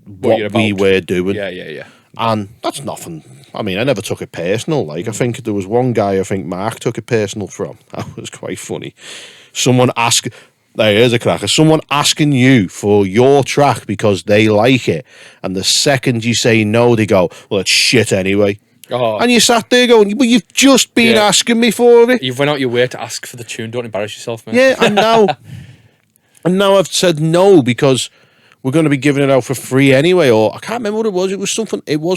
what we were doing. Yeah. And that's nothing. I mean, I never took it personal. Like, I think there was one guy I think Mark took it personal from. That was quite funny. Someone asked, here's a cracker, someone asking you for your track because they like it, and the second you say no, they go, well, it's shit anyway. Oh. And you sat there going, well, you've just been asking me for it. You've went out your way to ask for the tune. Don't embarrass yourself, man. Yeah, and now I've said no because we're going to be giving it out for free anyway, or I can't remember what it was. It was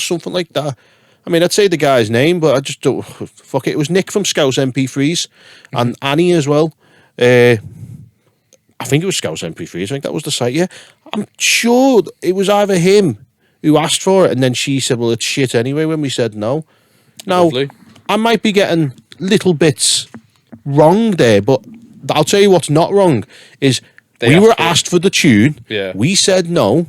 something like that. I mean, I'd say the guy's name, but I just don't. Fuck it. It was Nick from Scouse MP3s and Annie as well. I think it was Scouse MP3s. I think that was the site. Yeah, I'm sure it was either him who asked for it, and then she said, "Well, it's shit anyway." When we said no. Now, lovely. I might be getting little bits wrong there, but I'll tell you what's not wrong is. We were asked for the tune. Yeah. We said no.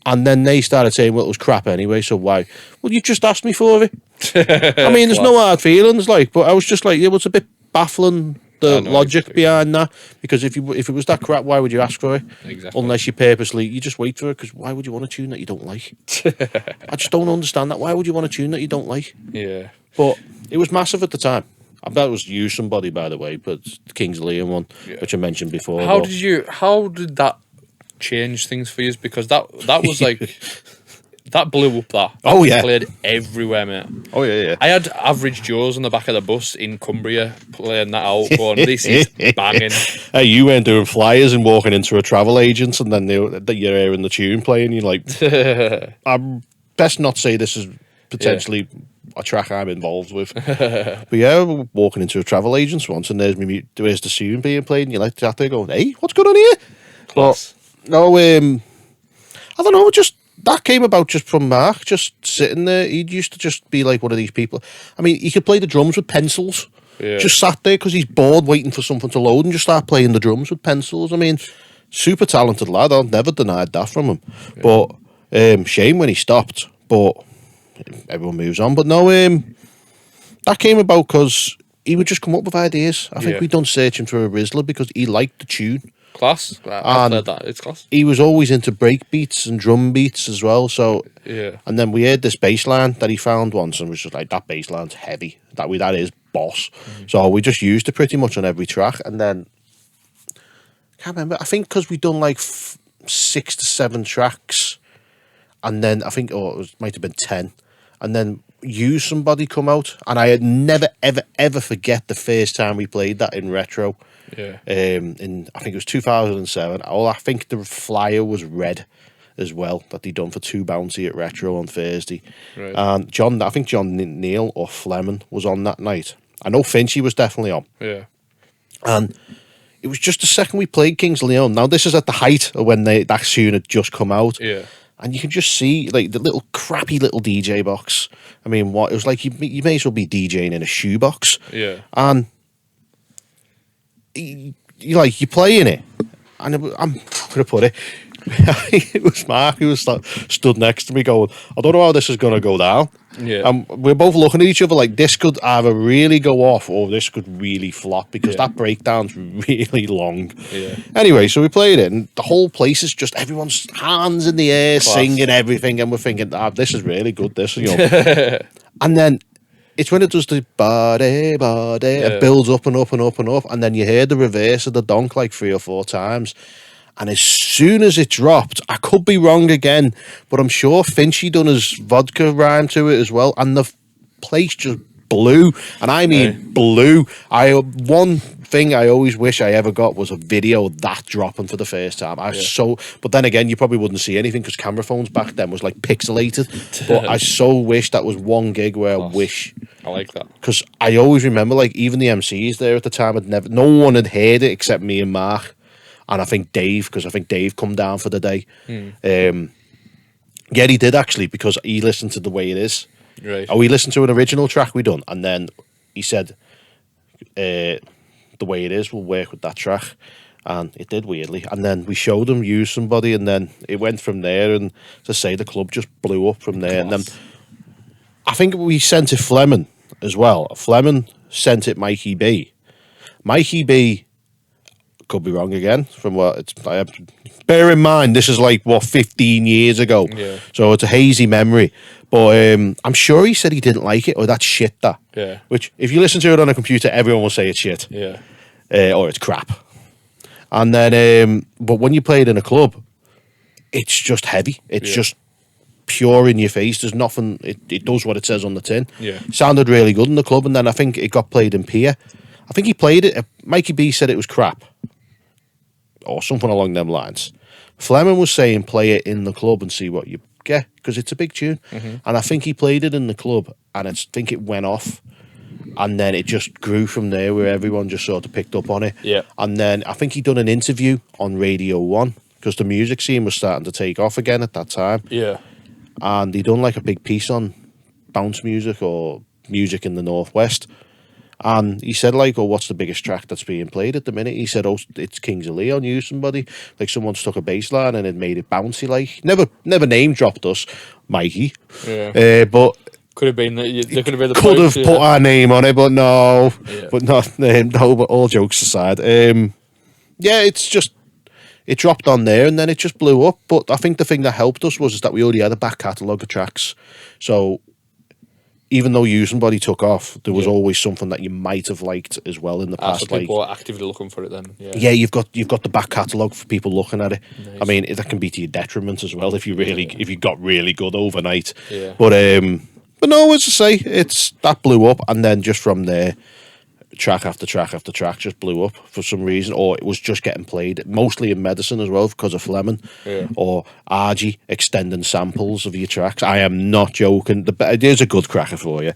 And then they started saying, well, it was crap anyway, so why? Well, you just asked me for it. I mean, there's no hard feelings, like, but I was just like, yeah, well, it's a bit baffling, the logic behind that. Because if it was that crap, why would you ask for it? Exactly. Unless you just wait for it, because why would you want a tune that you don't like? I just don't understand that. Why would you want a tune that you don't like? Yeah. But it was massive at the time. I bet it was You Somebody, by the way, but the Kings of Leon one, which I mentioned before. How did that change things for you? Because that was like that blew up. That played everywhere, mate. Oh yeah. I had Average Joes on the back of the bus in Cumbria playing that out, going, "This is banging." Hey, you weren't doing flyers and walking into a travel agent, and then you're hearing the tune playing. You're like, "I'm best not say this is potentially." Yeah. A track I'm involved with. But yeah, we're walking into a travel agent's once, and there's the tune being played, and you're like out there going, hey, what's going on here? Class. But no, I don't know, just that came about just from Mark, just sitting there. He used to just be like one of these people. I mean, he could play the drums with pencils. Yeah. Just sat there because he's bored waiting for something to load and just start playing the drums with pencils. I mean, super talented lad. I've never denied that from him. Yeah. But shame when he stopped. But everyone moves on. But no, that came about because he would just come up with ideas. I think we'd done Searching for a Rizzler because he liked the tune. Class. I've played that. It's class. He was always into break beats and drum beats as well. So and then we heard this bass line that he found once and was just like, that bass line's heavy. That is boss. So we just used it pretty much on every track. And then I can't remember. I think because we'd done like 6 to 7 tracks, and then I think it might have been 10. And then You Somebody come out, and I had never ever forget the first time we played that in Retro. Yeah. In I think it was 2007. I think the flyer was red as well that they done for 2 Bounty at Retro on Thursday. Right. And I think John Neal or Fleming was on that night. I know Finchy was definitely on. Yeah. And it was just the second we played Kings of Leon. Now this is at the height of when that tune had just come out. Yeah. And you can just see like the little crappy little DJ box. I mean, it was like you may as well be DJing in a shoebox. Yeah. And you're playing it, and I'm gonna put it. It was Mark who was stood next to me going, I don't know how this is gonna go down. Yeah. And we're both looking at each other like this could either really go off or this could really flop because that breakdown's really long. Yeah. Anyway, so we played it, and the whole place is just everyone's hands in the air, singing everything, and we're thinking, this is really good. This, and then it's when it does the body, it builds up and up and up and up, and then you hear the reverse of the donk like 3 or 4 times. And as soon as it dropped, I could be wrong again, but I'm sure Finchy done his vodka rhyme to it as well, and the place just blew, and I mean blew. One thing I always wish I ever got was a video of that dropping for the first time. But then again, you probably wouldn't see anything because camera phones back then was like pixelated. But I so wish that was one gig where I wish. I like that Because I always remember, like, even the MCs there at the time no one had heard it except me and Mark. And I think Dave, because I think Dave come down for the day. Yeah, he did actually, because he listened to The Way It Is. right We listened to an original track we done, and then he said, The Way It Is will work with that track. And it did, weirdly. And then we showed him use somebody, and then it went from there. And to say, the club just blew up from there. And then I think we sent it Fleming as well. Fleming sent it Mikey B. Mikey B, could be wrong again from what it's. Bear in mind, this is like 15 years ago, so it's a hazy memory. But I'm sure he said he didn't like it, or that's shit. That which, if you listen to it on a computer, everyone will say it's shit, or it's crap. And then, but when you play it in a club, it's just heavy. It's just pure in your face. There's nothing. It does what it says on the tin. Sounded really good in the club, and then I think it got played in Pier. I think he played it. Mikey B said it was crap, or something along them lines. Fleming was saying play it in the club and see what you get, because it's a big tune. And I think he played it in the club, and I think it went off, and then it just grew from there, where everyone just sort of picked up on it. And then I think he done an interview on Radio 1, because the music scene was starting to take off again at that time. And he done like a big piece on bounce music or music in the Northwest. And he said, like, oh, what's the biggest track that's being played at the minute? He said, oh, it's Kings of Leon, Use Somebody. Like, someone's took a bass line and it made it bouncy, like. Never name dropped us, Mikey. But could have been they could have been the could points, have put our name on it, but no. But not no, but all jokes aside. It's just, it dropped on there and then it just blew up. But I think the thing that helped us was that we already had a back catalogue of tracks. So even though You Somebody took off, there was always something that you might have liked as well in the past. So people are actively looking for it then. You've got the back catalogue for people looking at it. Nice. I mean, that can be to your detriment as well if you got really good overnight. But no, as I say, that blew up, and then just from there, track after track after track just blew up for some reason, or it was just getting played mostly in Medicine as well because of Fleming, or RG extending samples of your tracks. I am not joking. There's a good cracker for you.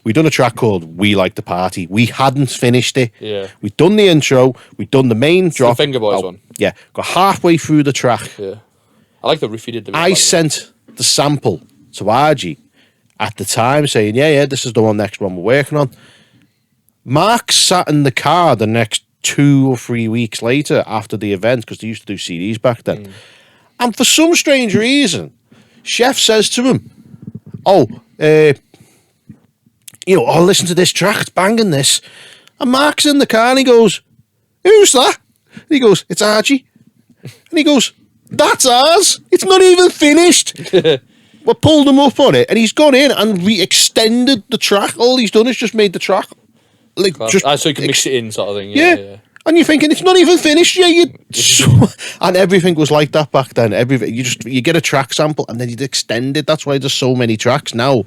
We done a track called We Like the Party. We hadn't finished it. We'd done the intro, we'd done the main drop. The Finger Boys one. Yeah, got halfway through the track. I like the riff you did. I sent the sample to RG at the time saying, this is the next one we're working on. Mark sat in the car the next 2 or 3 weeks later after the event, because they used to do CDs back then. And for some strange reason, Chef says to him, I'll listen to this track, it's banging this. And Mark's in the car and he goes, who's that? And he goes, it's Archie. And he goes, that's ours. It's not even finished. We pulled him up on it and he's gone in and re-extended the track. All he's done is just made the track. Like, so you can mix it in, sort of thing. And you're thinking it's not even finished yet. And everything was like that back then. You get a track sample and then you'd extend it. That's why there's so many tracks now,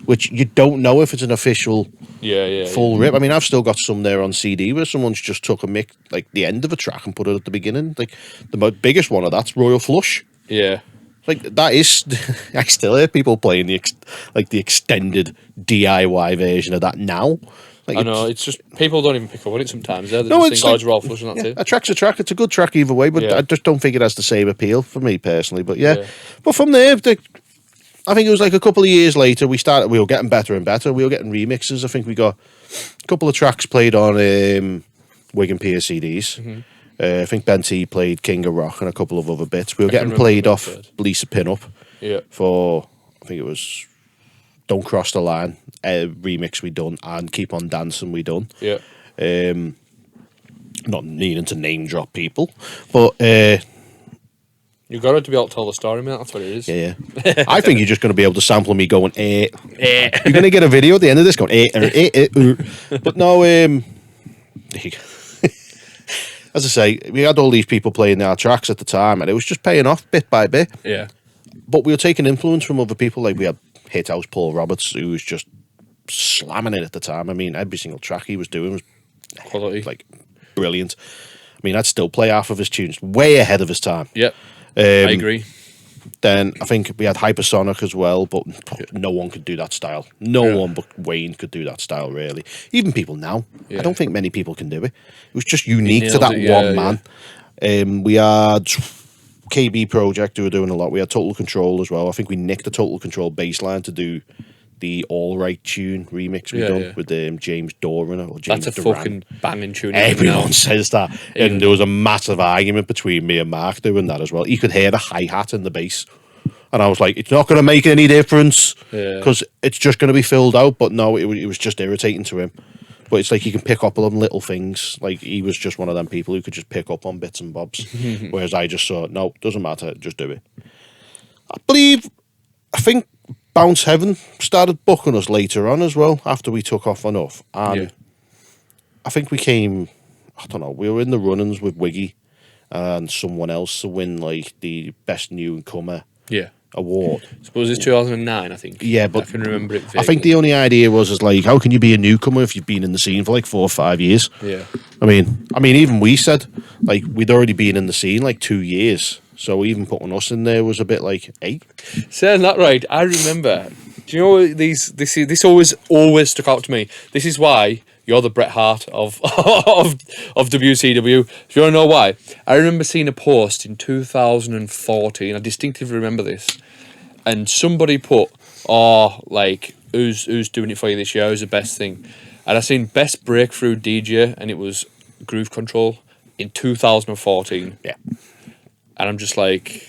which you don't know if it's an official full rip. I mean, I've still got some there on CD where someone's just took a mix, like the end of a track, and put it at the beginning. Like the biggest one of that's Royal Flush. Like that is, I still hear people playing the extended DIY version of that now. Like, I know, it's just, people don't even pick up on it sometimes. They no, just think, Royal Flush and that's it. A track's a track. It's a good track either way, but I just don't think it has the same appeal for me personally. But but from there, I think it was like a couple of years later, we were getting better and better. We were getting remixes. I think we got a couple of tracks played on Wigan Pier CDs. I think Ben T played King of Rock and a couple of other bits. We were getting played off Lisa Pinup for, I think it was Don't Cross the Line, remix we done, and Keep On Dancing we done. Not needing to name drop people, but you got to be able to tell the story, man. That's what it is. I think you're just going to be able to sample me going You're going to get a video at the end of this going But no, as I say, we had all these people playing our tracks at the time, and it was just paying off bit by bit. Yeah. But we were taking influence from other people. Like we had Hit House Paul Roberts, who was just slamming it at the time. I mean, every single track he was doing was Quality. like brilliant. I mean, I'd still play half of his tunes, way ahead of his time. Yep. I agree. Then I think we had Hypersonic as well, but no one could do that style. No one but Wayne could do that style, really. Even people now. I don't think many people can do it. It was just unique to that one man. We had KB Project, who were doing a lot. We had Total Control as well. I think we nicked the Total Control bass line to do the All Right Tune remix we done with James Doran or James That's a Duran. fucking banging tune. Everyone says that. And there was a massive argument between me and Mark doing that as well. He could hear the hi-hat in the bass. And I was like, it's not going to make any difference because it's just going to be filled out. But no, it was just irritating to him. But it's like you can pick up on little things. Like he was just one of them people who could just pick up on bits and bobs. Whereas I just thought, no, doesn't matter, just do it. I think Bounce Heaven started booking us later on as well, after we took off enough. And I think we came, I don't know, we were in the run-ins with Wiggy and someone else to win like the Best Newcomer award. I suppose it's 2009, I think. Yeah, but I can remember it vaguely. I think the only idea was like, how can you be a newcomer if you've been in the scene for like 4 or 5 years? Yeah. I mean, even we said like we'd already been in the scene like 2 years. So even putting us in there was a bit like, hey. Saying that right, I remember. Do you know this always stuck out to me. This is why you're the Bret Hart of WCW. Do you want to know why? I remember seeing a post in 2014. I distinctively remember this, and somebody put, like who's doing it for you this year? Who's the best thing? And I seen best breakthrough DJ, and it was Groove Control in 2014. Yeah. And I'm just like,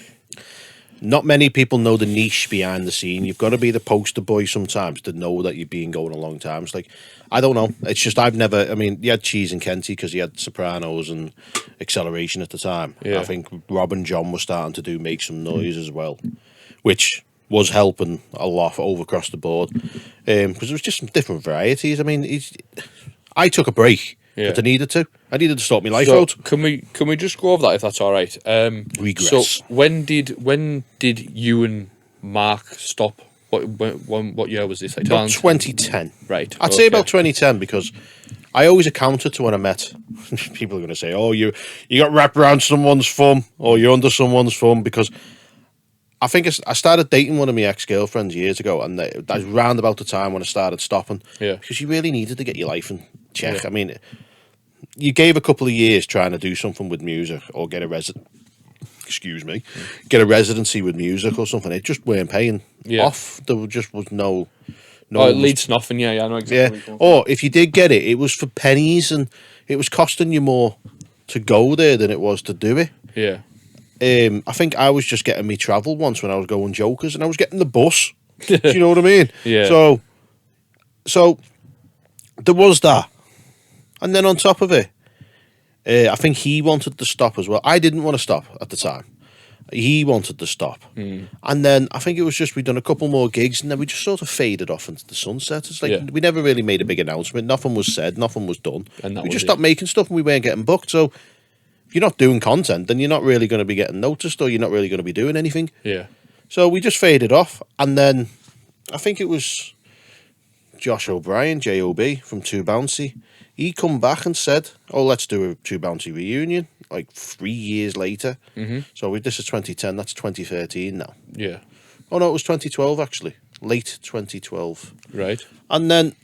not many people know the niche behind the scene. You've got to be the poster boy sometimes to know that you've been going a long time. It's like, I don't know. It's just I've never. I mean, you had Cheese and Kenty because he had Sopranos and Acceleration at the time. Yeah. I think Rob and John were starting to make some noise as well, which was helping a lot over across the board because there was just some different varieties. I mean, I took a break. But I needed to. I needed to sort my life out. Can we just go over that if that's all right? Regress. So when did you and Mark stop? What year was this? Like About 2010. Right. I'd say about 2010 because I always accounted to when I met. People are going to say, "Oh, you got wrapped around someone's thumb, or you're under someone's thumb," because I think I started dating one of my ex-girlfriends years ago, and that was round about the time when I started stopping. Yeah. Because you really needed to get your life in check. I mean, you gave a couple of years trying to do something with music or get a residency with music or something. It just weren't paying off. There just was no. It leads to nothing. Yeah, I know exactly. Yeah. Or if you did get it, it was for pennies, and it was costing you more to go there than it was to do it. Yeah. I think I was just getting me travel once when I was going Jokers, and I was getting the bus. Do you know what I mean? Yeah. So there was that. And then on top of it, I think he wanted to stop as well. I didn't want to stop at the time. He wanted to stop. And then I think it was just we'd done a couple more gigs and then we just sort of faded off into the sunset. It's like we never really made a big announcement. Nothing was said. Nothing was done. And we just stopped making stuff and we weren't getting booked. So if you're not doing content, then you're not really going to be getting noticed or you're not really going to be doing anything. Yeah. So we just faded off. And then I think it was Josh O'Brien, J.O.B. from Too Bouncy. He come back and said, "Oh, let's do a Too Bouncy reunion." Like 3 years later. So this is 2010. That's 2013 now. Yeah. Oh no, it was 2012 actually. Late 2012. Right. And then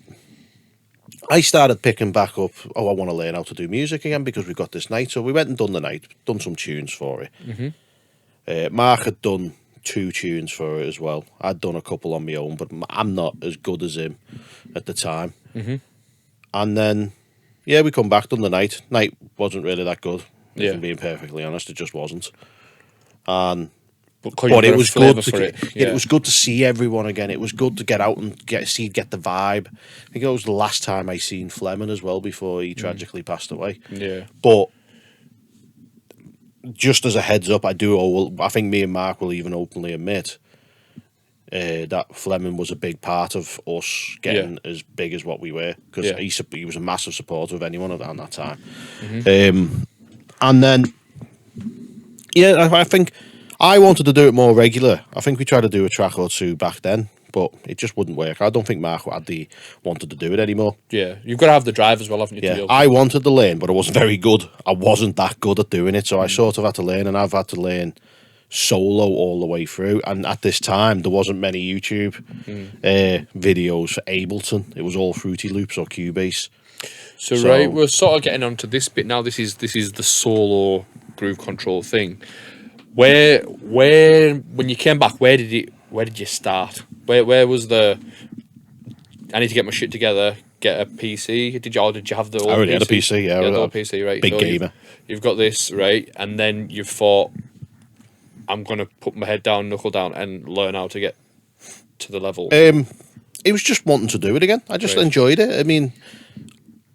I started picking back up. Oh, I want to learn how to do music again because we've got this night. So we went and done the night. Done some tunes for it. Mark had done 2 tunes for it as well. I'd done a couple on my own, but I'm not as good as him at the time. And then. Yeah, we come back, done the night. Night wasn't really that good, if I'm being perfectly honest. It just wasn't. But it was good. It was good to see everyone again. It was good to get out and get the vibe. I think it was the last time I seen Fleming as well before he tragically passed away. Yeah. But just as a heads up, I think me and Mark will even openly admit that Fleming was a big part of us getting as big as what we were because he was a massive supporter of anyone around that time. And then, yeah, I think I wanted to do it more regular. I think we tried to do a track or two back then, but it just wouldn't work. I don't think Mark wanted to do it anymore. Yeah, you've got to have the drive as well, haven't you? To be Yeah, able to- I wanted to learn, but I wasn't very good. I wasn't that good at doing it, so I sort of had to learn, and I've had to learn solo all the way through. And at this time, there wasn't many YouTube videos for Ableton. It was all Fruity Loops or Cubase. So right, we're sort of getting onto this bit now. This is the solo groove control thing. Where when you came back, where did you start? Where was the? I need to get my shit together. Get a PC. Did you have the old I already PC? had a PC. Yeah, You had the old PC, right? Big So gamer. You've got this, right? And then you've thought, I'm gonna put my head down, knuckle down, and learn how to get to the level. It was just wanting to do it again. I just enjoyed it. I mean,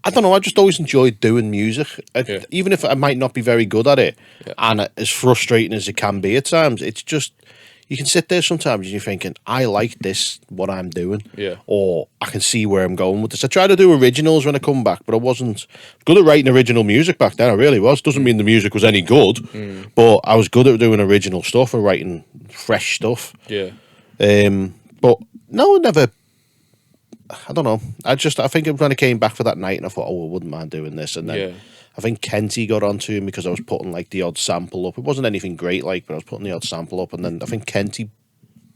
I don't know. I just always enjoyed doing music, even if I might not be very good at it. Yeah. And as frustrating as it can be at times, it's just you can sit there sometimes and you're thinking, I like this, what I'm doing, or I can see where I'm going with this. I tried to do originals when I come back, but I wasn't good at writing original music back then. I really was. Doesn't mean the music was any good, but I was good at doing original stuff and writing fresh stuff. Yeah. But no, never. I don't know. I think when I came back for that night and I thought, I wouldn't mind doing this. And then I think Kenty got onto him because I was putting like the odd sample up. It wasn't anything great, but I was putting the odd sample up. And then I think Kenty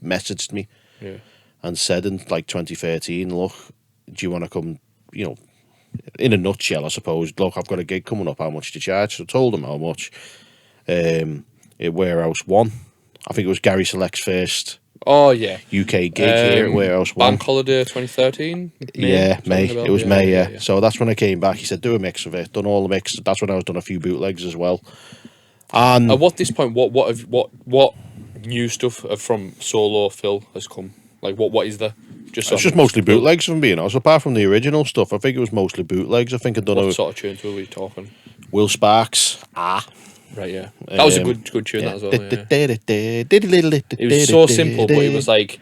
messaged me and said in like 2013, look, do you want to come, in a nutshell, I suppose, look, I've got a gig coming up. How much do you charge? So I told him how much. At Warehouse 1. I think it was Gary Select's first Oh yeah, UK gig here at Warehouse 1. Bank Holiday 2013. May. It was May. Yeah. So that's when I came back. He said, "Do a mix of it." Done all the mixes. That's when I was done a few bootlegs as well. And at what this point, what new stuff from solo Phil has come? Like what is the it's just mostly bootlegs, if I'm being honest. Apart from the original stuff, I think it was mostly bootlegs. I think I'd done what sort of tunes were we talking? Will Sparks. Right, yeah. That was a good tune, that as well. Yeah. It was so simple, but it was like,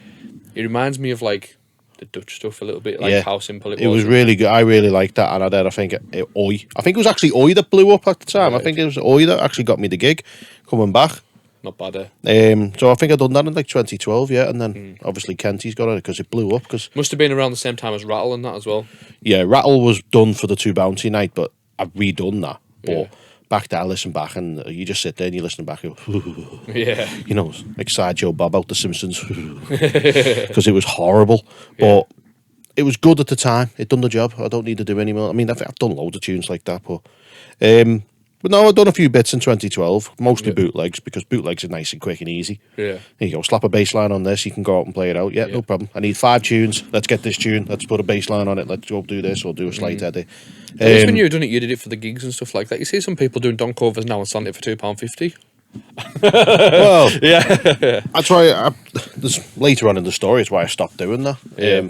it reminds me of like the Dutch stuff a little bit, like how simple it was. It was really good. I really liked that. And I think Oi. I think it was actually Oi that blew up at the time. Right. I think it was Oi that actually got me the gig coming back. Not bad, eh? So I think I'd done that in like 2012, and then obviously Kenty's got it because it blew up. Must have been around the same time as Rattle and that as well. Yeah, Rattle was done for the Two Bounty night, but I've redone that. But back there, I listen back, and you just sit there and you listen back. You go, like Sideshow Bob out The Simpsons, because it was horrible, but it was good at the time. It done the job. I don't need to do any more. I mean, I've done loads of tunes like that, but no, I've done a few bits in 2012, mostly bootlegs, because bootlegs are nice and quick and easy. Yeah. There you go, slap a bass line on this, you can go out and play it out. Yeah, no problem. I need 5 tunes. Let's get this tune. Let's put a bass line on it. Let's go do this or do a slight edit. At least when you did it for the gigs and stuff like that. You see some people doing donk covers now and selling it for £2.50. Well, that's why there's later on in the story is why I stopped doing that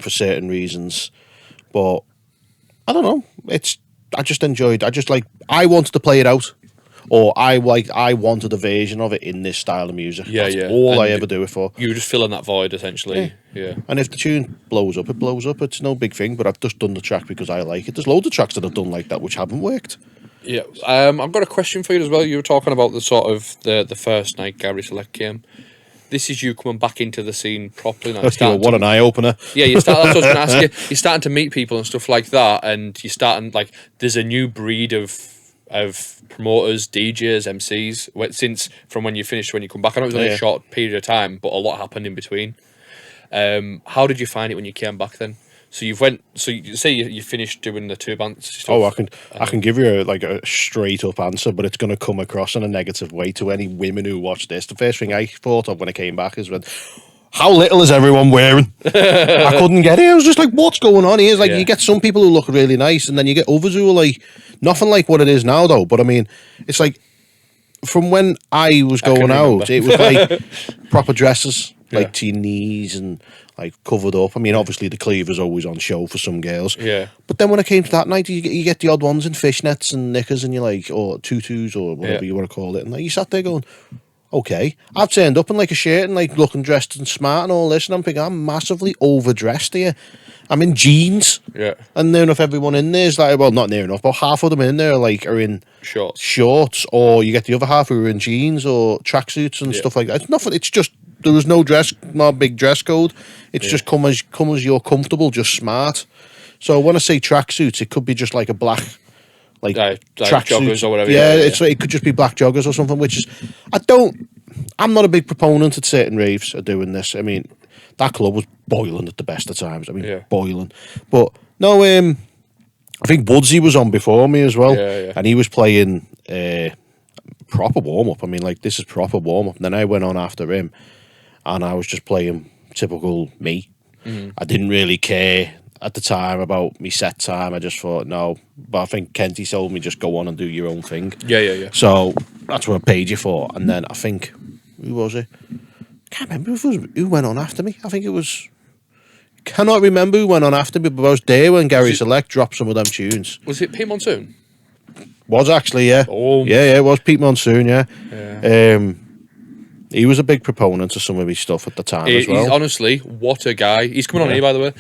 for certain reasons. But I don't know. I wanted to play it out, or I wanted a version of it in this style of music. That's all I ever do it for. You were just filling that void essentially. Yeah. And if the tune blows up, it blows up. It's no big thing. But I've just done the track because I like it. There's loads of tracks that I've done like that which haven't worked. Yeah. I've got a question for you as well. You were talking about the sort of the first night Gary Select came. This is you coming back into the scene properly now. What an eye opener! Yeah, that's what I was going to ask you. You're starting to meet people and stuff like that, and you're starting there's a new breed of promoters, DJs, MCs since from when you finished when you come back. I know it was only a short period of time, but a lot happened in between. How did you find it when you came back then? So you say you finished doing the 2 bands stuff. Oh, I can give you a straight up answer, but it's going to come across in a negative way to any women who watch this. The first thing I thought of when I came back is how little is everyone wearing? I couldn't get it. I was just like, what's going on here? It's you get some people who look really nice, and then you get others who are like nothing like what it is now, though. But I mean, it's like from when I was going out, it was like proper dresses, like to your knees and like covered up. I mean, obviously the cleaver's always on show for some girls. Yeah. But then when I came to that night, you get the odd ones in fishnets and knickers and you're like, or tutus or whatever you want to call it. And you sat there going, okay. I've turned up in like a shirt and like looking dressed and smart and all this, and I'm thinking I'm massively overdressed here. I'm in jeans. Yeah. And near enough everyone in there is like, well, not near enough, but half of them in there are in shorts, or you get the other half who are in jeans or tracksuits and stuff like that. It's nothing. It's just there was no big dress code. It's just come as you're comfortable, just smart. So when I say tracksuits, it could be just like a black, like joggers or whatever. Yeah, it could just be black joggers or something. Which is, I'm not a big proponent at certain raves of doing this. I mean, that club was boiling at the best of times. I mean, boiling. But no, I think Woodsy was on before me as well, and he was playing proper warm up. I mean, like this is proper warm up. And then I went on after him, and I was just playing typical me. I didn't really care at the time about me set time. I just thought no, but I think Kenty told me just go on and do your own thing. Yeah. So that's what I paid you for. And then I think who was it? Can't remember who went on after me. I think it was. Cannot remember who went on after me, but I was there when Gary Select dropped some of them tunes. Was it Pete Monsoon? Was actually, yeah. Oh. Yeah, it was Pete Monsoon, yeah. He was a big proponent of some of his stuff at the time as well. He's honestly, what a guy. He's coming on here, by the way.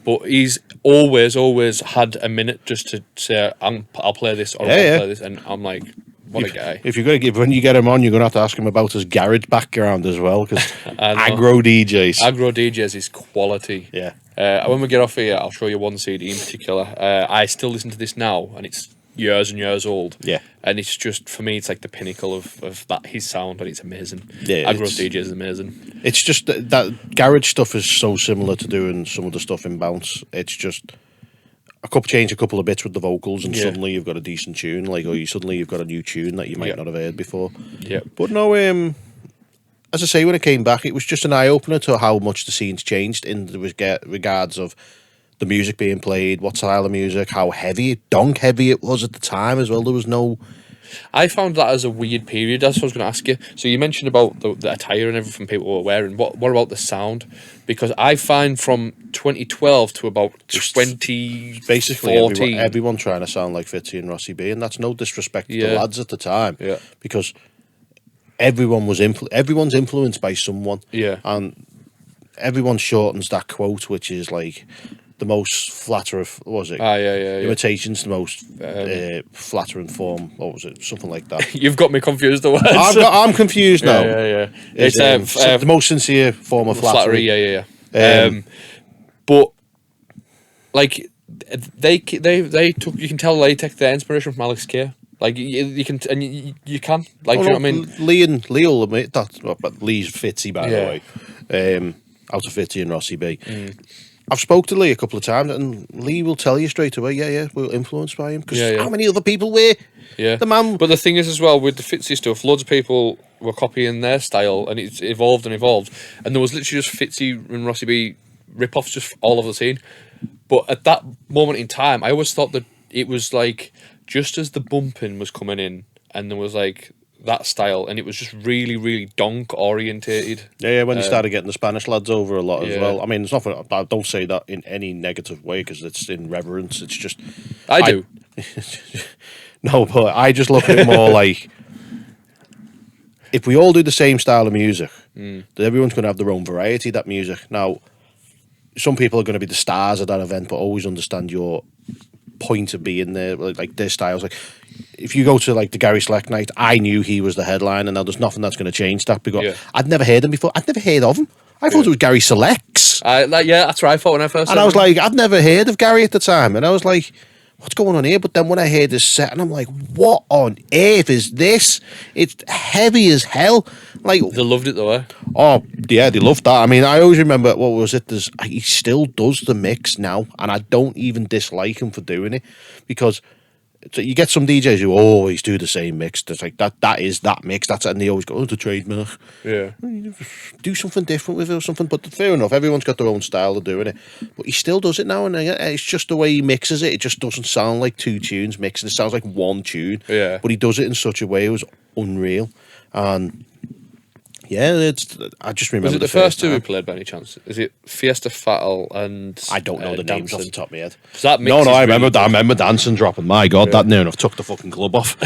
But he's always had a minute just to say, I'll play this or I'll play this. And I'm like, what a guy. If you're going to when you get him on, you're going to have to ask him about his garage background as well, because aggro DJs is quality. Yeah. When we get off here, I'll show you one CD in particular. I still listen to this now, and it's years and years old. Yeah. And it's just, for me, it's like the pinnacle of that his sound, and it's amazing. Yeah, Aggro DJs is amazing. It's just that garage stuff is so similar to doing some of the stuff in bounce. It's just change a couple of bits with the vocals, and suddenly you've got a decent tune. Like, suddenly you've got a new tune that you might not have heard before. Yeah. But no, as I say, when it came back, it was just an eye opener to how much the scene's changed in the regards of the music being played, what style of music, how donk heavy it was at the time as well. There was no. I found that as a weird period. That's what I was going to ask you. So you mentioned about the attire and everything people were wearing. What about the sound? Because I find from 2012 to about 2014, everyone trying to sound like Fitzy and Rossi B, and that's no disrespect to the lads at the time. Yeah. Because everyone's influenced by someone. Yeah. And everyone shortens that quote, which is like the most flattering. What was it? Imitation's the most flattering form. What was it? Something like that. You've got me confused. The words. I'm confused now. Yeah. It's the most sincere form of flattery. Yeah. But like they took. You can tell they take their inspiration from Alex K. Like you can, and you can. Like, do you know what I mean? Lee will admit that. But Lee's Fitzy, by the way. Out of Fitzy and Rossi B. I've spoke to Lee a couple of times, and Lee will tell you straight away, we're influenced by him, because how many other people were? Yeah. The man. But the thing is as well, with the Fitzy stuff, loads of people were copying their style, and it's evolved and evolved, and there was literally just Fitzy and Rossi B rip-offs just all over the scene. But at that moment in time, I always thought that it was like, just as the bumping was coming in, and there was like that style, and it was just really, really donk orientated. Yeah, when they started getting the Spanish lads over a lot as well. I mean, it's nothing. I don't say that in any negative way, because it's in reverence. It's just I do. No, but I just look at it more like, if we all do the same style of music, then everyone's going to have their own variety of that music. Now, some people are going to be the stars of that event, but always understand your point of being there, like their styles. Like, if you go to like the Gary Select night, I knew he was the headline, and now there's nothing that's going to change that, because I'd never heard him before. I'd never heard of him. I thought it was Gary Selects. That's what I thought when I first. And I was like, I'd never heard of Gary at the time, and I was like, what's going on here? But then when I heard his set, and I'm like, what on earth is this? It's heavy as hell. Like, they loved it though, eh? Oh yeah, they loved that. I mean, I always remember, what was it? He still does the mix now, and I don't even dislike him for doing it, because you get some DJs who always do the same mix. That's like that is that mix. That's it, and they always go, the trademark. Yeah. Do something different with it or something. But fair enough, everyone's got their own style of doing it. But he still does it now, and it's just the way he mixes it. It just doesn't sound like two tunes mixed. It sounds like one tune. Yeah. But he does it in such a way it was unreal. And Yeah, I just remember Was it the first two we time. played by any chance? Is it Fiesta Fatal and I don't know the names off Dancing? the top of my head. 'Cause that mix No, is I really remember. good. I remember dancing, dropping. My God, that near enough took the fucking club off.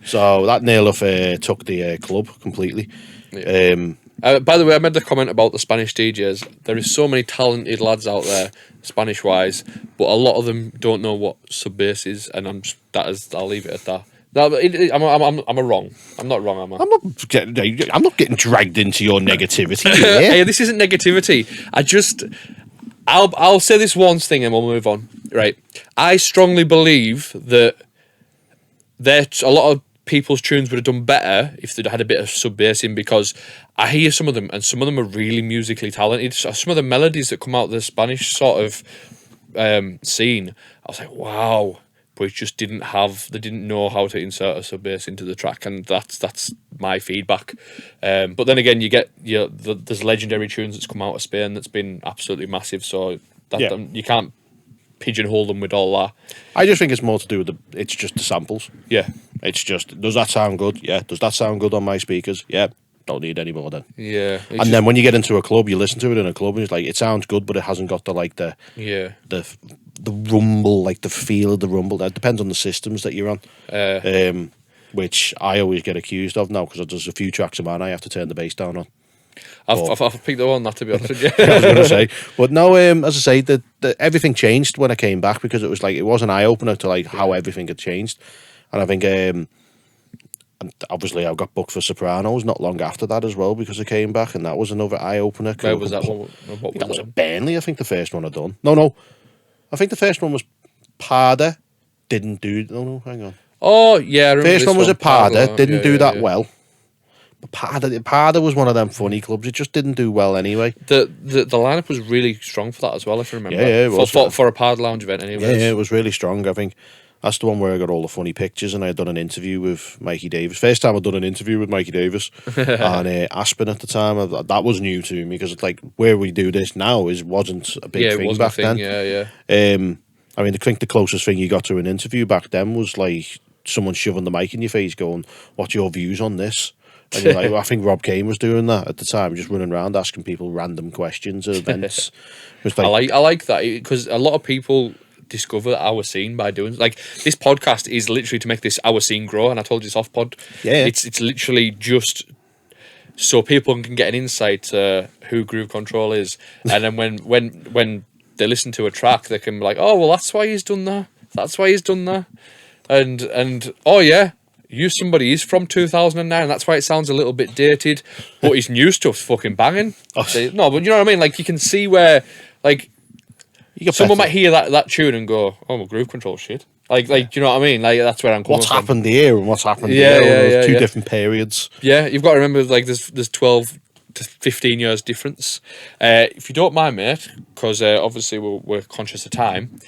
So that near enough took the club completely. By the way, I made the comment about the Spanish DJs. There is so many talented lads out there, Spanish wise, but a lot of them don't know what sub bass is, and I'll leave it at that. No, but I'm wrong. I'm not wrong, am I? I'm not getting dragged into your negativity. Hey, Here. this isn't negativity. I'll say this once thing and we'll move on. Right. I strongly believe that a lot of people's tunes would have done better if they'd had a bit of sub bass in, because I hear some of them and some of them are really musically talented. So some of the melodies that come out of the Spanish sort of scene, I was like, wow. But it just they didn't know how to insert a sub bass into the track, and that's my feedback. But then again, there's legendary tunes that's come out of Spain that's been absolutely massive. So you can't pigeonhole them with all that. I just think it's more to do with it's just the samples. Yeah, It's just, does that sound good? Yeah. Does that sound good on my speakers? Yeah. Don't need any more then. yeah. And then when you get into a club, you listen to it in a club, and it's like, it sounds good, but it hasn't got the rumble, like the feel of the rumble. It depends on the systems that you're on. Which I always get accused of now, because there's a few tracks of mine I have to turn the bass down on. I've picked the one, that, to be honest with you. I was going to say, but no. As I say, everything changed when I came back, because it was an eye opener to like how everything had changed, and I think and obviously I got booked for Sopranos not long after that as well, because I came back, and that was another eye opener. Where was that one? What That was that? at Burnley, I think the first one I'd done. No, I think the first one was Parda. Didn't do. No, hang on. Oh yeah, I remember First this one was at Parda. Didn't do that yeah. well. But Parda was one of them funny clubs. It just didn't do well anyway. The lineup was really strong for that as well, if you remember. Yeah, it was. For a Pard Lounge event, anyway. Yeah, it was really strong. I think that's the one where I got all the funny pictures, and I had done an interview with Mikey Davis. First time I'd done an interview with Mikey Davis and Aspen at the time. That was new to me, because it's like, where we do this now wasn't a big thing back then. Yeah. I mean, I think the closest thing you got to an interview back then was like someone shoving the mic in your face, going, "What's your views on this?" And you're like, I think Rob Kane was doing that at the time, just running around asking people random questions at events. It was like, I like that, because a lot of people discover our scene by doing, like, this podcast is literally to make this our scene grow. And I told you it's off pod. Yeah. It's literally just so people can get an insight to who Groove Control is, and then when they listen to a track, they can be like, oh well, that's why he's done that. That's why he's done that. And oh yeah. Somebody is from 2009, that's why it sounds a little bit dated, but his new stuff's fucking banging. No, but you know what I mean? Like, you can see where, like, someone might hear that tune and go, oh, well, Groove Control shit. Like, do you know what I mean? Like, that's where I'm coming what's from. happened here and what's happened Yeah, there. yeah, Two yeah. different periods. Yeah, you've got to remember, like, there's 12 to 15 years difference. If you don't mind, mate, because obviously we're conscious of time,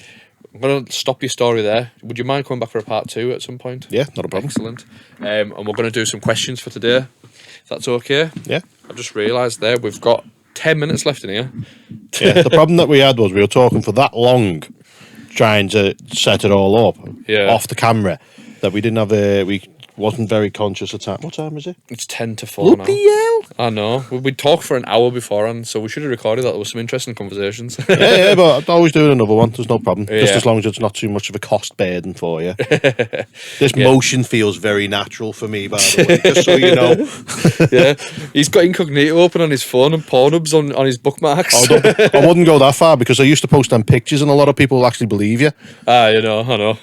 I'm going to stop your story there. Would you mind coming back for a part 2 at some point? Yeah, not a problem. Excellent. And we're going to do some questions for today, if that's okay. Yeah. I just realised there we've got 10 minutes left in here. Yeah, the problem that we had was we were talking for that long, trying to set it all up off the camera, that we didn't have we wasn't very conscious of time. What time is it? It's 10 to 4 now. Bloody hell! I know. We'd talked for an hour beforehand, so we should have recorded that. There was some interesting conversations. yeah, but I'd always do another one. There's no problem. Just Yeah. as long as it's not too much of a cost burden for you. This motion feels very natural for me, by the way, just so you know. Yeah. He's got incognito open on his phone and Pornhubs on his bookmarks. I wouldn't go that far, because I used to post them pictures and a lot of people will actually believe you. I know.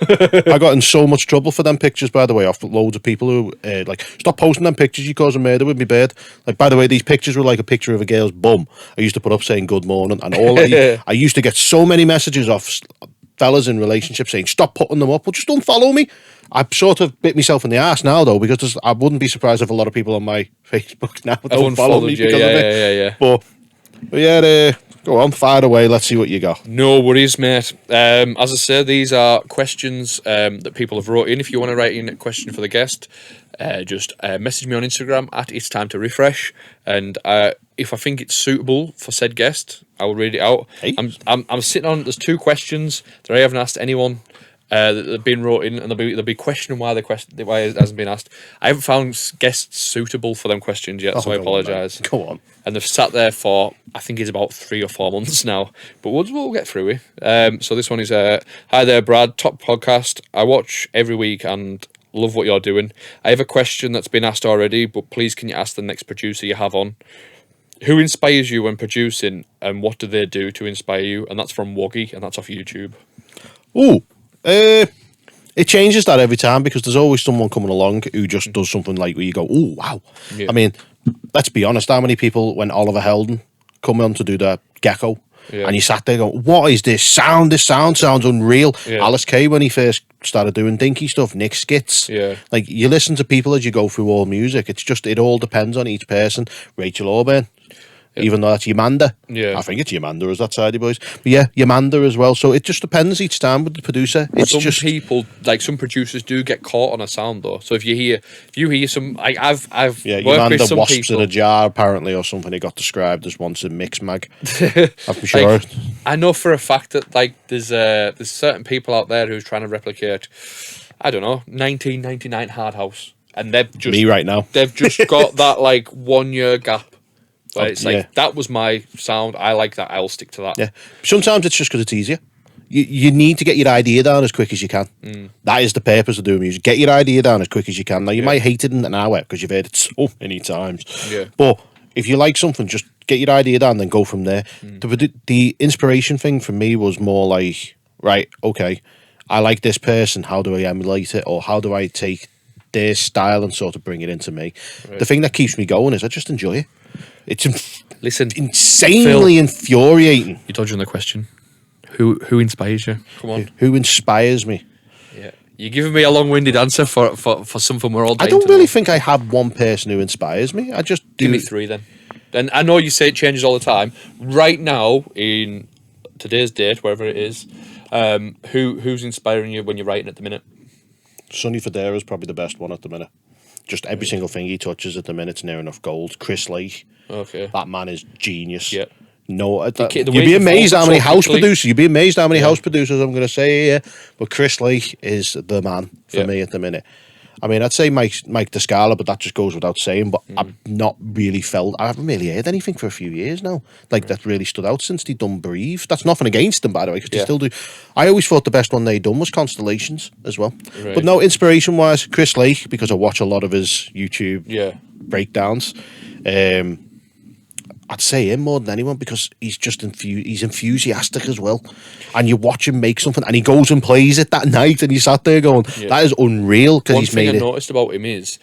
I got in so much trouble for them pictures, by the way, off loads of people who like, stop posting them pictures, you cause a murder with me bird. Like, by the way, these pictures were like a picture of a girl's bum. I used to put up saying good morning, and I used to get so many messages off fellas in relationships saying, stop putting them up, well, just unfollow me. I've sort of bit myself in the ass now, though, because I wouldn't be surprised if a lot of people on my Facebook now don't follow me because of it. Yeah. But yeah, go on, fire away. Let's see what you got. No worries, mate. As I say, these are questions that people have wrote in. If you want to write in a question for the guest, just message me on Instagram at itstimetoriffresh, and if I think it's suitable for said guest, I will read it out. Hey. I'm sitting on. There's 2 questions that I haven't asked anyone that have been wrote in, and they'll be questioning why why it hasn't been asked. I haven't found guests suitable for them questions yet, so I apologise. Go on. And they've sat there for, I think it's about 3 or 4 months now, but we'll get through it. So this one is, hi there, Brad, top podcast. I watch every week and love what you're doing. I have a question that's been asked already, but please can you ask the next producer you have on? Who inspires you when producing, and what do they do to inspire you? And that's from Woggy, and that's off YouTube. Ooh, it changes that every time, because there's always someone coming along who just does something like where you go, oh, wow. Yeah. I mean, let's be honest, how many people, when Oliver Heldon come on to do the Gecko, and you sat there going, what is this sound? This sound sounds unreal. Yeah. Alice Kay, when he first started doing dinky stuff, Nick Skits. Yeah. Like, you listen to people as you go through all music. It's just, it all depends on each person. Rachel Auburn. Even though that's Yamanda. Yeah. I think it's Yamanda, is that Sidey Boys? But yeah, Yamanda as well. So it just depends each time with the producer. It's some just people, like some producers, do get caught on a sound though. So if you hear some, like I've worked with Yamanda some wasps people in a jar apparently, or something. It got described as once in Mixmag. I'm sure. Like, I know for a fact that like there's certain people out there who's trying to replicate, I don't know, 1999 Hard House, and they've just Me right now. They've just got that like 1 year gap. Where it's like, yeah. that was my sound, I like that, I'll stick to that. Yeah. Sometimes it's just because it's easier. You need to get your idea down as quick as you can. That is the purpose of doing music. Get your idea down as quick as you can. Now, you might hate it in an hour because you've heard it so many times. Yeah. But if you like something, just get your idea down, then go from there. The inspiration thing for me was more like, right, okay, I like this person. How do I emulate it? Or how do I take their style and sort of bring it into me? Right. The thing that keeps me going is I just enjoy it. It's Listen, insanely infuriating. you're dodging the question. Who inspires you? Come on. Who inspires me? Yeah. You're giving me a long-winded answer for something we're all I dying don't to really know. think I have one person who inspires me. I just do. Give me 3 then. And I know you say it changes all the time. Right now, in today's date, wherever it is, who's inspiring you when you're writing at the minute? Sonny Fodera is probably the best one at the minute. Just every single thing he touches at the minute's near enough gold. Chris Lake, Okay. that man is genius. Yeah. No, way you'd he be amazed how evolved many so house quickly. producers. You'd be amazed how many house producers I'm going to say here. But Chris Lake is the man for Yeah. me at the minute. I mean, I'd say Mike DeScala, but that just goes without saying. But I've not really I haven't really heard anything for a few years now. Like, that really stood out since they done Breathe. That's nothing against them, by the way, because they still do. I always thought the best one they done was Constellations as well. Right. But no, inspiration-wise, Chris Lake, because I watch a lot of his YouTube breakdowns. I'd say him more than anyone, because he's just he's enthusiastic as well. And you watch him make something and he goes and plays it that night, and you sat there going, that is unreal, because One he's thing made I it. noticed about him is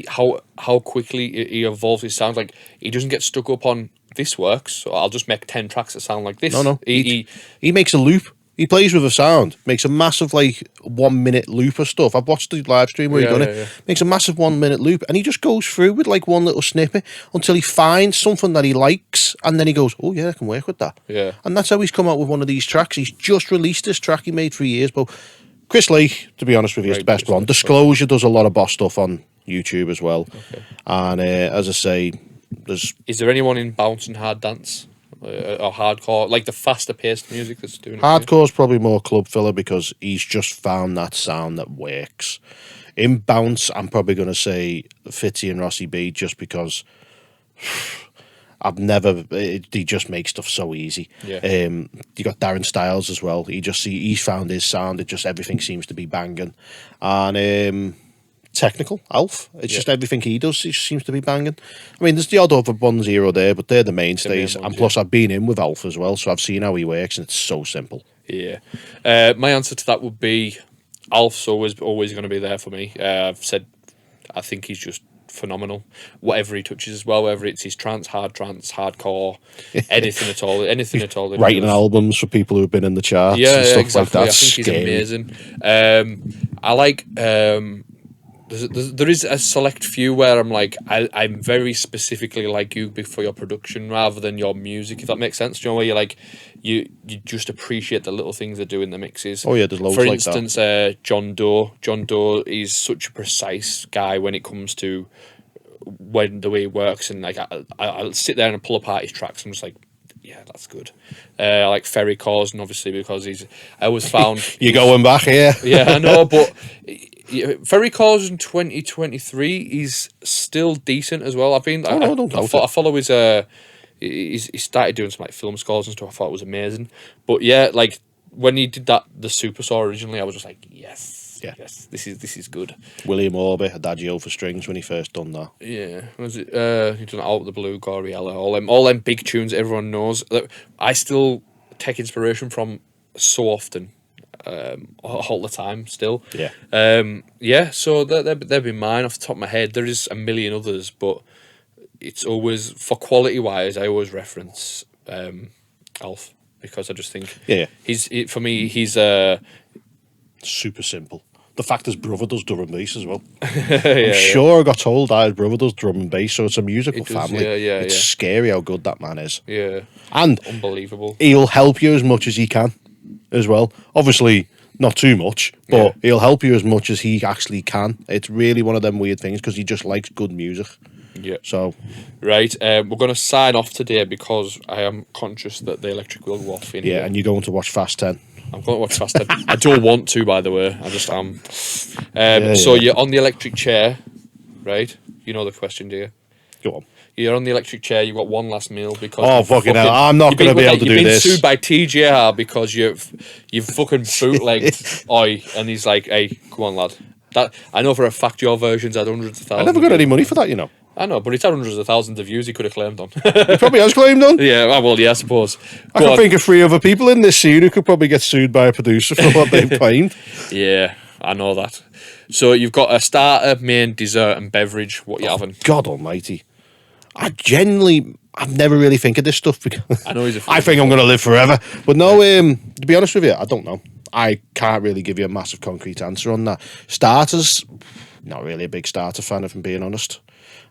how quickly he evolves his sound. Like, he doesn't get stuck up on this works, so I'll just make 10 tracks that sound like this. No. He He makes a loop. He plays with a sound, makes a massive, like, 1 minute loop of stuff. I've watched the live stream where he done it. Makes a massive 1 minute loop, and he just goes through with like one little snippet until he finds something that he likes, and then he goes, oh yeah, I can work with that. Yeah. And that's how he's come out with one of these tracks. He's just released this track he made 3 years ago. Chris Lake, to be honest with you, is the best one. Disclosure does a lot of boss stuff on YouTube as well. Okay. And as I say, Is there anyone in bounce and hard dance or hardcore, like the faster paced music that's doing it? hardcore's probably more club filler, because he's just found that sound that works. In bounce, I'm probably going to say Fitzy and Rossi B, just because he just makes stuff so easy. Yeah. You got Darren Styles as well. He's found his sound. It just, everything seems to be banging. And technical Alf, it's just everything he does, it just seems to be banging. I mean, there's the odd other ones here or there, but they're the mainstays. The main ones, and plus, I've been in with Alf as well, so I've seen how he works, and it's so simple. Yeah. My answer to that would be Alf's always going to be there for me. I've said I think he's just phenomenal. Whatever he touches as well, whether it's his trance, hardcore, anything at all. That he Writing does. albums for people who've been in the charts and stuff exactly. like that. I think Scary. he's amazing. I like. There is a select few where I'm like, I'm very specifically like you for your production rather than your music, if that makes sense. Do you know where you're like, you just appreciate the little things they do in the mixes. Oh yeah, there's loads For like instance, that. John Doe. John Doe is such a precise guy when it comes to the way he works, and like I'll sit there and pull apart his tracks. I'm just like, Yeah, that's good. I like Ferry Corson, obviously, because I always found... You're going back here. Yeah, I know, but Ferry Corson 2023, he's still decent as well. I follow his... He started doing some like film scores and stuff. I thought it was amazing. But yeah, like when he did the Super Saw originally, I was just like, yes, this is good. William Orby, Adagio for strings when he first done that. Yeah, was it? He done Out of the Blue, Goriella, all them big tunes that everyone knows. That I still take inspiration from so often, all the time. Still, Yeah. So they've been mine off the top of my head. There is a million others, but it's always for quality wise. I always reference Alf because I just think for me he's super simple. The fact his brother does drum and bass as well. I'm sure I got told that his brother does drum and bass, so it's a musical family. It's scary how good that man is. Yeah. And unbelievable. He'll help you as much as he can as well. Obviously, not too much, but he'll help you as much as he actually can. It's really one of them weird things because he just likes good music. Yeah. So, right, we're going to sign off today because I am conscious that the electric will go off in here. and you're going to watch Fast 10. I'm going to watch Fast 10. I don't want to, by the way. I just am. So you're on the electric chair, right? You know the question, do you? Go on. You're on the electric chair. You've got one last meal because. Oh fucking hell! I'm not going to be able to do this. You've been sued by TJR because you've fucking bootlegged Oi, and he's like, "Hey, come on, lad." That I know for a fact your version's had hundreds of thousands. I never got any money for that, you know. I know, but it's had hundreds of thousands of views he could have claimed on. He probably has claimed on. Yeah, well, yeah, I suppose. I can think of 3 other people in this scene who could probably get sued by a producer for what they've claimed. Yeah, I know that. So you've got a starter, main, dessert, and beverage. What you having? God almighty. I've never really think of this stuff because I know I think I'm going to live forever. But no, to be honest with you, I don't know. I can't really give you a massive concrete answer on that. Starters, not really a big starter fan, if I'm being honest.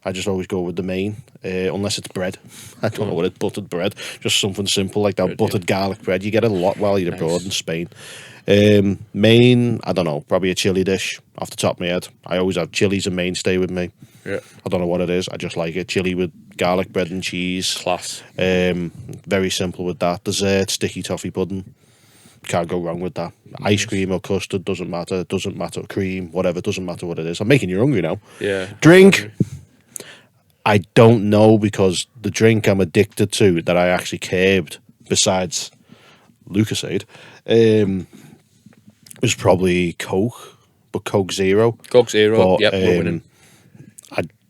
I just always go with the main, unless it's bread. I don't know what it's buttered bread. Just something simple like that buttered garlic bread. You get a lot while you're abroad in Spain. Main, I don't know, probably a chili dish off the top of my head. I always have chili's a mainstay with me. Yeah. I don't know what it is. I just like it. Chili with garlic bread and cheese. Class. Very simple with that. Dessert, sticky toffee pudding. Can't go wrong with that. Ice cream or custard, doesn't matter. Doesn't matter. Cream, whatever, doesn't matter what it is. I'm making you hungry now. Yeah. Drink. I don't know because the drink I'm addicted to that I actually curbed, besides Lucasade, was probably Coke, but Coke Zero. Coke Zero, but, we're winning.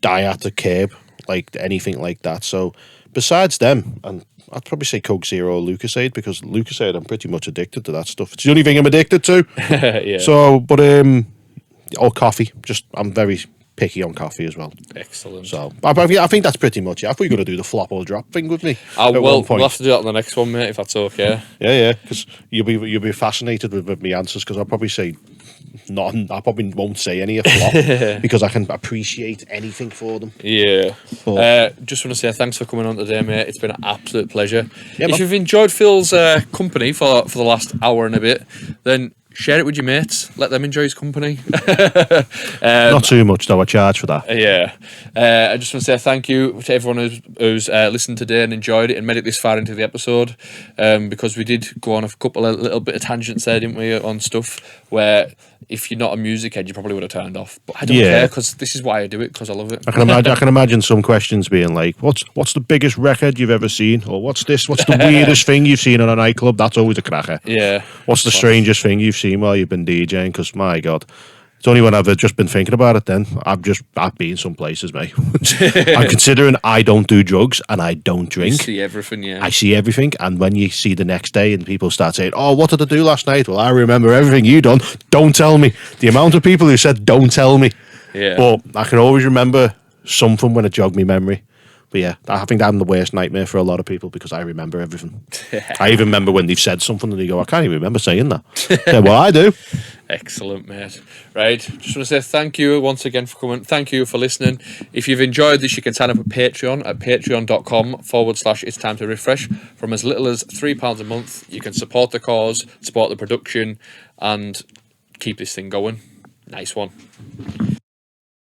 I had to curb like anything like that. So besides them, and I'd probably say Coke Zero or Lucasade because Lucasade, I'm pretty much addicted to that stuff. It's the only thing I'm addicted to. Yeah. So, but or coffee. Just I'm very picky on coffee as well. Excellent. So I think that's pretty much it. I thought you were going to do the flop or drop thing with me. We'll have to do that on the next one, mate, if that's okay. Yeah, because you'll be fascinated with my answers because I'll probably say nothing. I probably won't say any flop because I can appreciate anything for them. Yeah. Just want to say thanks for coming on today, mate. It's been an absolute pleasure. Yeah, if you've enjoyed Phil's company for the last hour and a bit, then share it with your mates. Let them enjoy his company. Not too much, though. I charge for that. Yeah. I just want to say thank you to everyone who's listened today and enjoyed it and made it this far into the episode. Because we did go on a couple of little bit of tangents there, didn't we, on stuff where if you're not a music head, you probably would have turned off. But I don't care because this is why I do it, because I love it. I can imagine some questions being like, "What's the biggest record you've ever seen?" Or "What's the weirdest thing you've seen in a nightclub?" That's always a cracker. Yeah. What's the strangest thing you've seen while you've been DJing? Because my God, it's only when I've just been thinking about it. Then I've been some places, mate. I'm considering I don't do drugs and I don't drink. You see everything, yeah. I see everything, and when you see the next day and people start saying, "Oh, what did I do last night?" Well, I remember everything you done. Don't tell me. The amount of people who said, "Don't tell me." Yeah. But I can always remember something when it jogged me memory. But yeah, I think I'm the worst nightmare for a lot of people because I remember everything. I even remember when they've said something and they go, "I can't even remember saying that." Yeah, well, I do. Excellent, mate. Right, just want to say thank you once again for coming. Thank you for listening. If you've enjoyed this, you can sign up at Patreon at patreon.com/itstimetoriffresh. From as little as £3 a month, you can support the cause, support the production, and keep this thing going. Nice one.